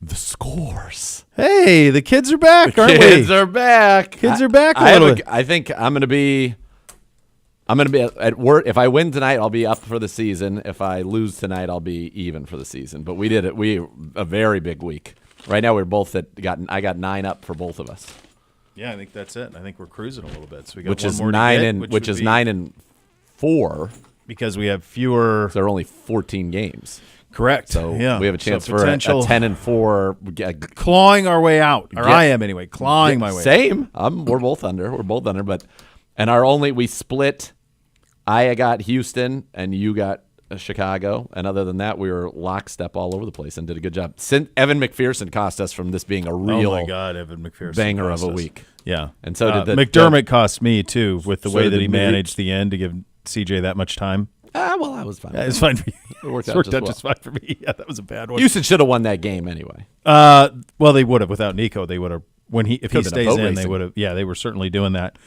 [SPEAKER 2] the scores.
[SPEAKER 1] Hey, the kids are back, aren't we?
[SPEAKER 2] Kids are back.
[SPEAKER 1] Kids are back a little bit.
[SPEAKER 2] I think I'm going to be at work. If I win tonight, I'll be up for the season. If I lose tonight, I'll be even for the season. But we did it. A very big week. Right now, we're both I got 9 up for both of us.
[SPEAKER 1] Yeah, I think that's it. I think we're cruising a little bit. So we got
[SPEAKER 2] which
[SPEAKER 1] one
[SPEAKER 2] is
[SPEAKER 1] more
[SPEAKER 2] 9
[SPEAKER 1] to get,
[SPEAKER 2] and which is 9 and 4
[SPEAKER 1] because we have fewer.
[SPEAKER 2] There are only 14 games.
[SPEAKER 1] Correct.
[SPEAKER 2] So
[SPEAKER 1] yeah.
[SPEAKER 2] we have a chance for a
[SPEAKER 1] potential
[SPEAKER 2] 10 and 4.
[SPEAKER 1] Clawing our way out. Or I am anyway. Clawing my way out.
[SPEAKER 2] Same. We're both under. We split. I got Houston and you got Chicago. And other than that, we were lockstep all over the place and did a good job. Evan McPherson cost us from this being a real
[SPEAKER 1] oh my God, Evan McPherson
[SPEAKER 2] banger of a
[SPEAKER 1] us.
[SPEAKER 2] week.
[SPEAKER 1] Yeah.
[SPEAKER 2] And so did
[SPEAKER 1] McDermott cost me too with the
[SPEAKER 2] so
[SPEAKER 1] way that
[SPEAKER 2] did
[SPEAKER 1] he
[SPEAKER 2] me.
[SPEAKER 1] managed the end to give CJ that much time.
[SPEAKER 2] Well, I was fine.
[SPEAKER 1] Yeah, it's fine for you.
[SPEAKER 2] It worked
[SPEAKER 1] out just fine for me. Yeah, that was a bad one.
[SPEAKER 2] Houston should have won that game anyway.
[SPEAKER 1] Well, they would have without Nico. They would have if he stays in. They would have. Yeah, they were certainly doing that.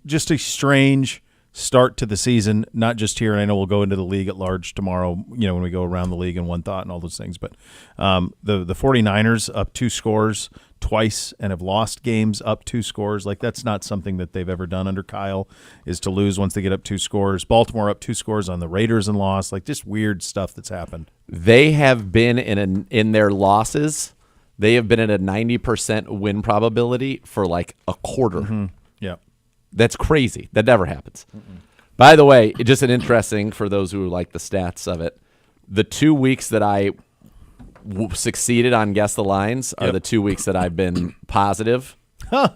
[SPEAKER 1] Just a strange start to the season, not just here. And I know we'll go into the league at large tomorrow. You know, when we go around the league in one thought and all those things. But the 49ers up 2 scores twice and have lost games up 2 scores. Like that's not something that they've ever done under Kyle, is to lose once they get up 2 scores. Baltimore up 2 scores on the Raiders and lost. Like just weird stuff that's happened.
[SPEAKER 2] They have been in their losses. They have been at a 90% win probability for like a quarter.
[SPEAKER 1] Mm-hmm. Yeah,
[SPEAKER 2] that's crazy. That never happens. Mm-mm. By the way, just an interesting for those who like the stats of it. The 2 weeks that I succeeded on guess the lines are the 2 weeks that I've been positive.
[SPEAKER 1] Huh.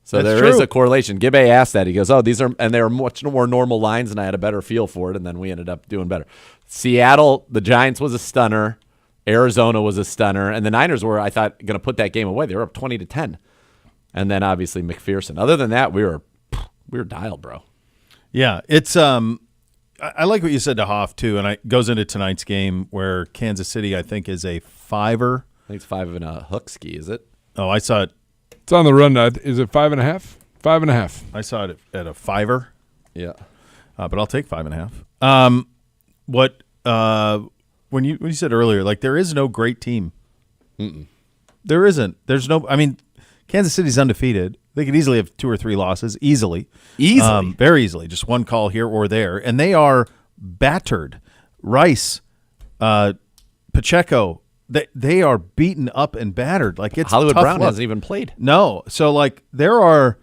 [SPEAKER 2] So there is a correlation. Gibbe asked that. He goes, "Oh, they are much more normal lines, and I had a better feel for it." And then we ended up doing better. Seattle, the Giants was a stunner. Arizona was a stunner, and the Niners were, I thought, going to put that game away. They were up 20-10, and then obviously McPherson. Other than that, we were dialed, bro.
[SPEAKER 1] Yeah, it's I like what you said to Hoff too, and it goes into tonight's game where Kansas City, I think, is a 5er.
[SPEAKER 2] I think it's 5 and a hook ski, is it?
[SPEAKER 1] Oh, I saw it.
[SPEAKER 3] It's on the run. Is it 5.5? 5.5.
[SPEAKER 1] I saw it at a 5er.
[SPEAKER 2] Yeah,
[SPEAKER 1] but I'll take 5.5. When you said earlier, like there is no great team.
[SPEAKER 2] Mm-mm.
[SPEAKER 1] There isn't. There's no. I mean, Kansas City's undefeated. They could easily have 2 or 3 losses, easily, very easily. Just one call here or there, and they are battered. Rice, Pacheco, they are beaten up and battered. Like it's
[SPEAKER 2] Hollywood
[SPEAKER 1] tough
[SPEAKER 2] Brown
[SPEAKER 1] luck.
[SPEAKER 2] hasn't even played.
[SPEAKER 1] No, so like there are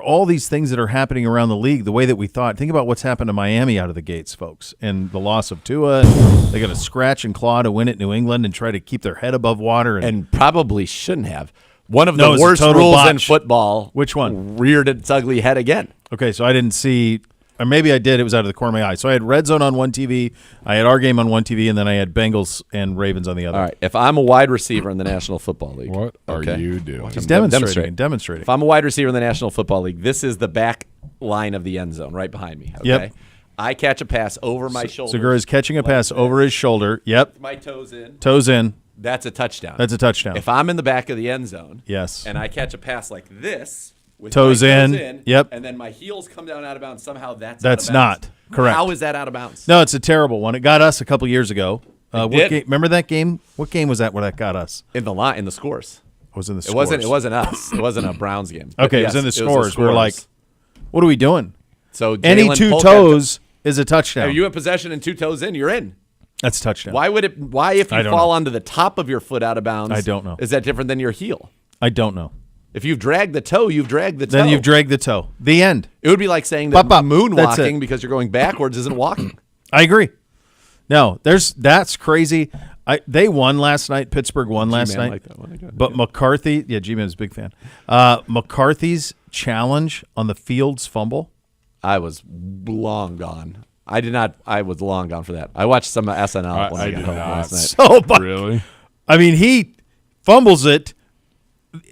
[SPEAKER 1] all these things that are happening around the league the way that we thought. Think about what's happened to Miami out of the gates, folks, and the loss of Tua. They're going to scratch and claw to win at New England and try to keep their head above water,
[SPEAKER 2] and probably shouldn't have. One of the worst rules in football.
[SPEAKER 1] Which one?
[SPEAKER 2] Reared its ugly head again.
[SPEAKER 1] Okay, so I didn't see, or maybe I did. It was out of the corner of my eye. So I had Red Zone on one TV, I had our game on one TV, and then I had Bengals and Ravens on the other.
[SPEAKER 2] All right, if I'm a wide receiver in the National Football League.
[SPEAKER 3] What are you doing?
[SPEAKER 1] He's demonstrating.
[SPEAKER 2] If I'm a wide receiver in the National Football League, this is the back line of the end zone right behind me. Okay?
[SPEAKER 1] Yep.
[SPEAKER 2] I catch a pass over my shoulder.
[SPEAKER 1] Segura is catching a pass over his shoulder. Yep.
[SPEAKER 2] My toes in.
[SPEAKER 1] Toes in.
[SPEAKER 2] That's a touchdown.
[SPEAKER 1] That's a touchdown.
[SPEAKER 2] If I'm in the back of the end zone,
[SPEAKER 1] yes,
[SPEAKER 2] and I catch a pass like this, with
[SPEAKER 1] toes
[SPEAKER 2] my
[SPEAKER 1] in, yep,
[SPEAKER 2] and then my heels come down out of bounds, somehow that's
[SPEAKER 1] not correct.
[SPEAKER 2] How is that out of bounds?
[SPEAKER 1] No, it's a terrible one. It got us a couple years ago.
[SPEAKER 2] What
[SPEAKER 1] game, remember that game? What game was that where that got us?
[SPEAKER 2] In the scores.
[SPEAKER 1] It was in the scores.
[SPEAKER 2] It wasn't us. It wasn't a Browns game.
[SPEAKER 1] Okay,
[SPEAKER 2] yes,
[SPEAKER 1] it was in the scores. We're like, what are we doing?
[SPEAKER 2] So
[SPEAKER 1] any 2 toes is a touchdown.
[SPEAKER 2] Are you in possession and 2 toes in? You're in.
[SPEAKER 1] That's a touchdown.
[SPEAKER 2] Why if you fall onto the top of your foot out of bounds?
[SPEAKER 1] I don't know.
[SPEAKER 2] Is that different than your heel?
[SPEAKER 1] I don't know.
[SPEAKER 2] If you've dragged the toe, you've dragged the toe.
[SPEAKER 1] Then you've dragged the toe. The end.
[SPEAKER 2] It would be like saying that moonwalking because you're going backwards isn't walking.
[SPEAKER 1] I agree. No, that's crazy. They won last night. Pittsburgh won last
[SPEAKER 2] G-Man
[SPEAKER 1] night.
[SPEAKER 2] liked that one again.
[SPEAKER 1] But McCarthy, G-Man's a big fan. McCarthy's challenge on the Fields fumble.
[SPEAKER 2] I was long gone. I was long gone for that. I watched some of SNL when I got home last night.
[SPEAKER 1] So
[SPEAKER 3] Really?
[SPEAKER 1] I mean, he fumbles it.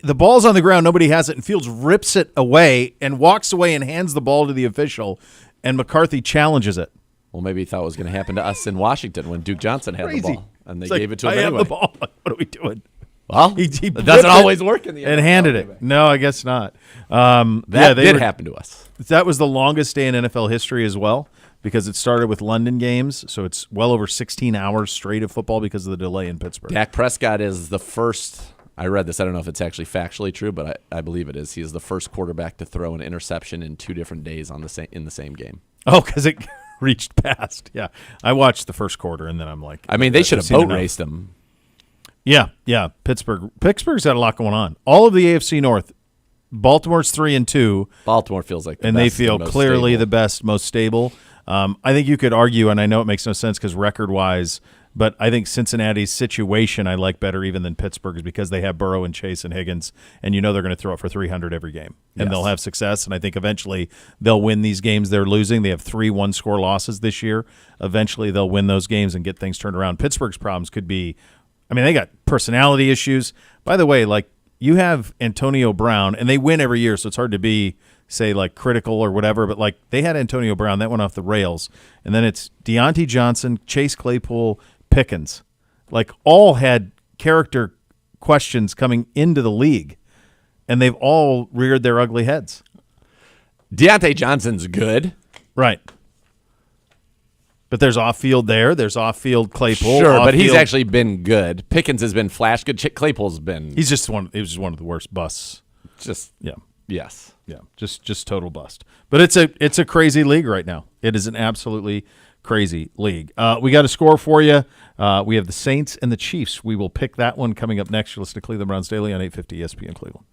[SPEAKER 1] The ball's on the ground. Nobody has it. And Fields rips it away and walks away and hands the ball to the official. And McCarthy challenges it.
[SPEAKER 2] Well, maybe he thought it was going to happen to us in Washington when Duke Johnson had the ball. And they
[SPEAKER 1] It's like,
[SPEAKER 2] gave it to him
[SPEAKER 1] I have
[SPEAKER 2] anyway.
[SPEAKER 1] the ball. What are we doing?
[SPEAKER 2] Well,
[SPEAKER 1] He
[SPEAKER 2] it
[SPEAKER 1] ripped
[SPEAKER 2] doesn't
[SPEAKER 1] it
[SPEAKER 2] always work in the
[SPEAKER 1] and
[SPEAKER 2] NFL,
[SPEAKER 1] handed
[SPEAKER 2] maybe.
[SPEAKER 1] it. No, I guess not.
[SPEAKER 2] That did happen to us.
[SPEAKER 1] That was the longest day in NFL history as well, because it started with London games. So it's well over 16 hours straight of football because of the delay in Pittsburgh.
[SPEAKER 2] Dak Prescott is the first. I read this. I don't know if it's actually factually true, but I believe it is. He is the first quarterback to throw an interception in 2 different days in the same game.
[SPEAKER 1] Oh, because it reached past. Yeah. I watched the first quarter, and then I'm like.
[SPEAKER 2] I mean, they should have
[SPEAKER 1] seen
[SPEAKER 2] boat
[SPEAKER 1] enough.
[SPEAKER 2] raced him.
[SPEAKER 1] Yeah. Pittsburgh's had a lot going on. All of the AFC North. Baltimore's 3-2.
[SPEAKER 2] Baltimore feels like the
[SPEAKER 1] and
[SPEAKER 2] best
[SPEAKER 1] they feel
[SPEAKER 2] and most
[SPEAKER 1] clearly
[SPEAKER 2] stable.
[SPEAKER 1] the best, most stable. I think you could argue, and I know it makes no sense because record-wise, but I think Cincinnati's situation I like better even than Pittsburgh's because they have Burrow and Chase and Higgins, and you know they're going to throw it for 300 every game, and
[SPEAKER 2] Yes.
[SPEAKER 1] they'll have success. And I think eventually they'll win these games they're losing. They have 3 one-score losses this year. Eventually they'll win those games and get things turned around. Pittsburgh's problems could be, I mean, they got personality issues. By the way, like you have Antonio Brown, and they win every year, so it's hard to be, say, like critical or whatever, but like they had Antonio Brown, that went off the rails. And then it's Deontay Johnson, Chase Claypool, Pickens. Like all had character questions coming into the league, and they've all reared their ugly heads.
[SPEAKER 2] Deontay Johnson's good.
[SPEAKER 1] Right. But there's off-field there. There's off-field Claypool.
[SPEAKER 2] Sure, but he's
[SPEAKER 1] off-field-
[SPEAKER 2] actually been good. Pickens has been flash good. Claypool's been
[SPEAKER 1] he was just one of the worst busts.
[SPEAKER 2] just
[SPEAKER 1] Yeah.
[SPEAKER 2] yes.
[SPEAKER 1] Yeah, just total bust. But it's a crazy league right now. It is an absolutely crazy league. We got a score for you. We have the Saints and the Chiefs. We will pick that one coming up next. You listen to Cleveland Browns Daily on 850 ESPN Cleveland.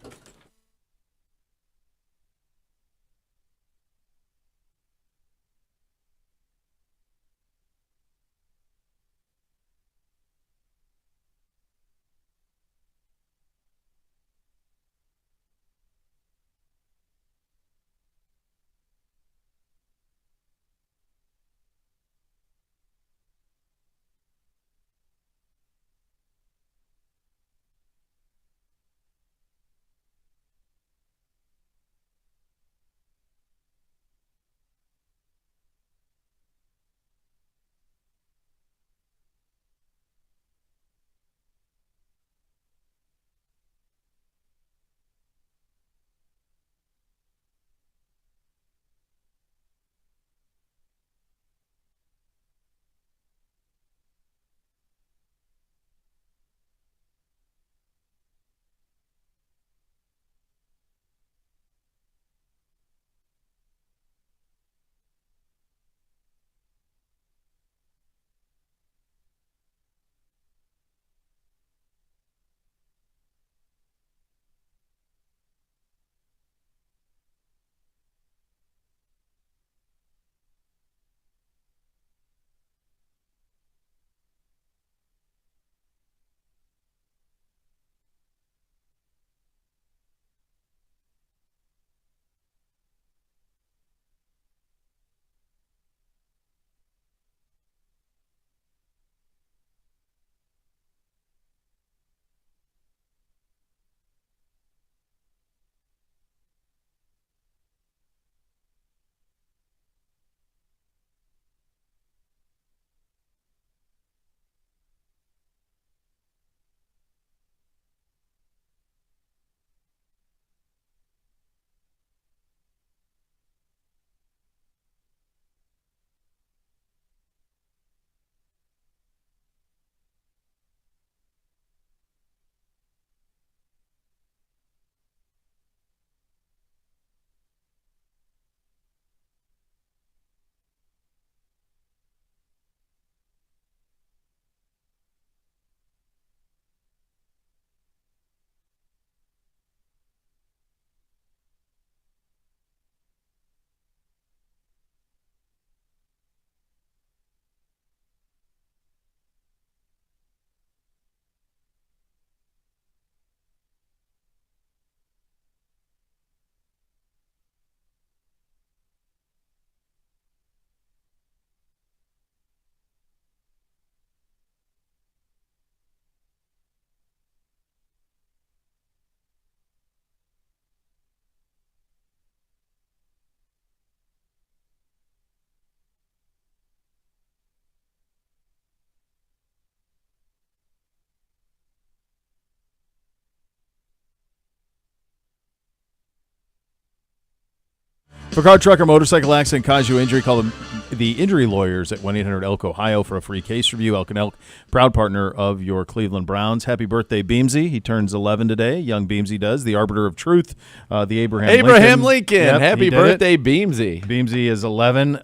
[SPEAKER 1] For car, truck, or motorcycle accident, cause you injury, call them the injury lawyers at 1-800-ELK Ohio for a free case review. Elk & Elk, proud partner of your Cleveland Browns. Happy birthday, Beamsy. He turns 11 today. Young Beamsy does. The arbiter of truth, the Abraham
[SPEAKER 2] Lincoln.
[SPEAKER 1] Yep,
[SPEAKER 2] Happy birthday, Beamsy.
[SPEAKER 1] Beamsy is 11.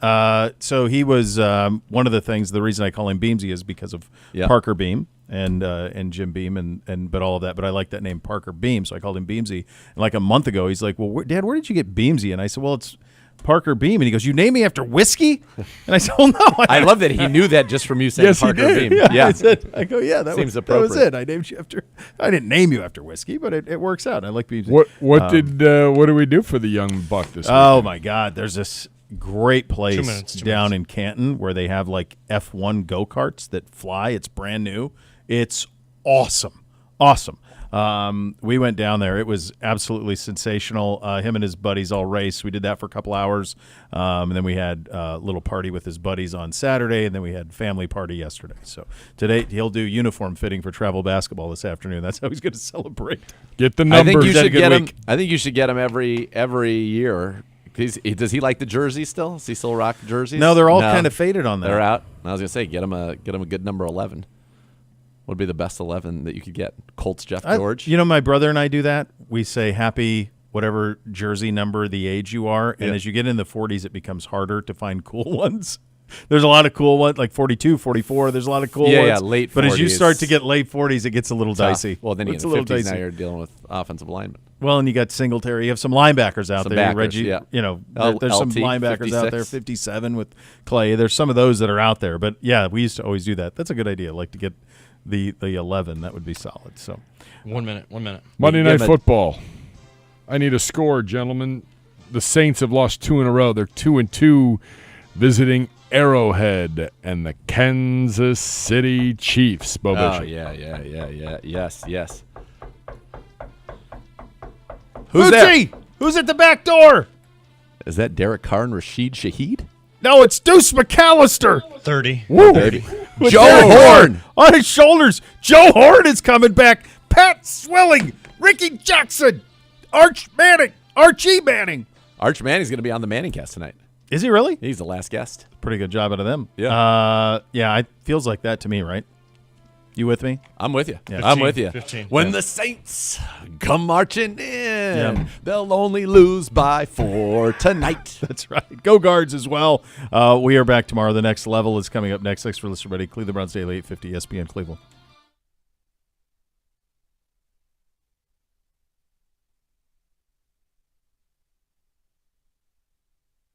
[SPEAKER 1] So he was one of the things, the reason I call him Beamsy is because of Parker Beam. And Jim Beam and but all of that. But I like that name, Parker Beam, so I called him Beamsy. And like a month ago, he's like, "Well, Dad, where did you get Beamsy?" And I said, "Well, it's Parker Beam." And he goes, "You named me after whiskey?" And I said, "Oh no."
[SPEAKER 2] I love that he knew that just from you saying
[SPEAKER 3] Yes, he
[SPEAKER 2] Parker
[SPEAKER 3] did.
[SPEAKER 2] Beam.
[SPEAKER 1] Yeah. I go, "Yeah, that
[SPEAKER 2] Seems
[SPEAKER 1] was
[SPEAKER 2] appropriate.
[SPEAKER 1] it. I named you after. I didn't name you after whiskey, but it works out. I like Beamsy."
[SPEAKER 3] What did we do for the young buck this week?
[SPEAKER 1] Oh my God, there's this great place
[SPEAKER 11] 2 minutes, 2
[SPEAKER 1] down
[SPEAKER 11] minutes.
[SPEAKER 1] in Canton where they have like F1 go-karts that fly. It's brand new. It's awesome. We went down there. It was absolutely sensational. Him and his buddies all raced. We did that for a couple hours, and then we had a little party with his buddies on Saturday, and then we had family party yesterday. So today he'll do uniform fitting for travel basketball this afternoon. That's how he's going to celebrate.
[SPEAKER 3] Get the
[SPEAKER 2] I
[SPEAKER 3] numbers.
[SPEAKER 2] think you
[SPEAKER 1] Is that a
[SPEAKER 2] should
[SPEAKER 1] good
[SPEAKER 2] get him.
[SPEAKER 1] week?
[SPEAKER 2] I think you should get him every year. Does he like the jersey still? Does he still rock jerseys?
[SPEAKER 1] No, they're all kind of faded on that.
[SPEAKER 2] They're out. I was gonna say get him a good number 11. Would be the best 11 that you could get. Colts Jeff George.
[SPEAKER 1] You know, my brother and I do that. We say happy whatever jersey number the age you are, and as you get in the 40s, it becomes harder to find cool ones. There's a lot of cool ones, like 42, 44. There's a lot of cool ones.
[SPEAKER 2] Yeah, late 40s.
[SPEAKER 1] But as you start to get late 40s, it gets a little dicey.
[SPEAKER 2] Well, then you
[SPEAKER 1] It's
[SPEAKER 2] get
[SPEAKER 1] a little
[SPEAKER 2] 50s now
[SPEAKER 1] dicey.
[SPEAKER 2] you're dealing with offensive linemen.
[SPEAKER 1] Well, and you got Singletary. You have some linebackers out
[SPEAKER 2] Some
[SPEAKER 1] there.
[SPEAKER 2] backers,
[SPEAKER 1] Reggie,
[SPEAKER 2] yeah.
[SPEAKER 1] you know,
[SPEAKER 2] L-
[SPEAKER 1] there's some
[SPEAKER 2] LT,
[SPEAKER 1] linebackers out there.
[SPEAKER 2] 56.
[SPEAKER 1] 57 with Clay. There's some of those that are out there. But yeah, we used to always do that. That's a good idea. Like to get the 11. That would be solid. So
[SPEAKER 11] 1 minute.
[SPEAKER 3] Monday
[SPEAKER 2] Give
[SPEAKER 3] Night
[SPEAKER 2] him a-
[SPEAKER 3] Football. I need a score, gentlemen. The Saints have lost 2 in a row. They're 2-2, visiting Arrowhead and the Kansas City Chiefs. Bo
[SPEAKER 2] Oh
[SPEAKER 3] Bishop.
[SPEAKER 2] yeah. Yes.
[SPEAKER 1] who's
[SPEAKER 2] there?
[SPEAKER 1] Who's at the back door?
[SPEAKER 2] Is that Derek Carr and Rashid Shaheed?
[SPEAKER 1] No, it's Deuce McAllister.
[SPEAKER 11] 30.
[SPEAKER 1] Woo. With
[SPEAKER 2] Joe
[SPEAKER 1] Derek
[SPEAKER 2] Horn.
[SPEAKER 1] Carr on his shoulders. Joe Horn is coming back. Pat Swilling, Ricky Jackson, Archie Manning.
[SPEAKER 2] Arch Manning's going to be on the Manning cast tonight.
[SPEAKER 1] Is he really?
[SPEAKER 2] He's the last guest.
[SPEAKER 1] Pretty good job out of them.
[SPEAKER 2] Yeah.
[SPEAKER 1] It feels like that to me, right? You with me?
[SPEAKER 2] I'm with you.
[SPEAKER 1] Yeah.
[SPEAKER 2] I'm with you.
[SPEAKER 11] 15.
[SPEAKER 2] When the Saints come marching in, they'll only lose by 4 tonight.
[SPEAKER 1] That's right. Go Guards as well. We are back tomorrow. The next level is coming up next. Thanks for listening, everybody. Cleveland Browns Daily 850 ESPN Cleveland.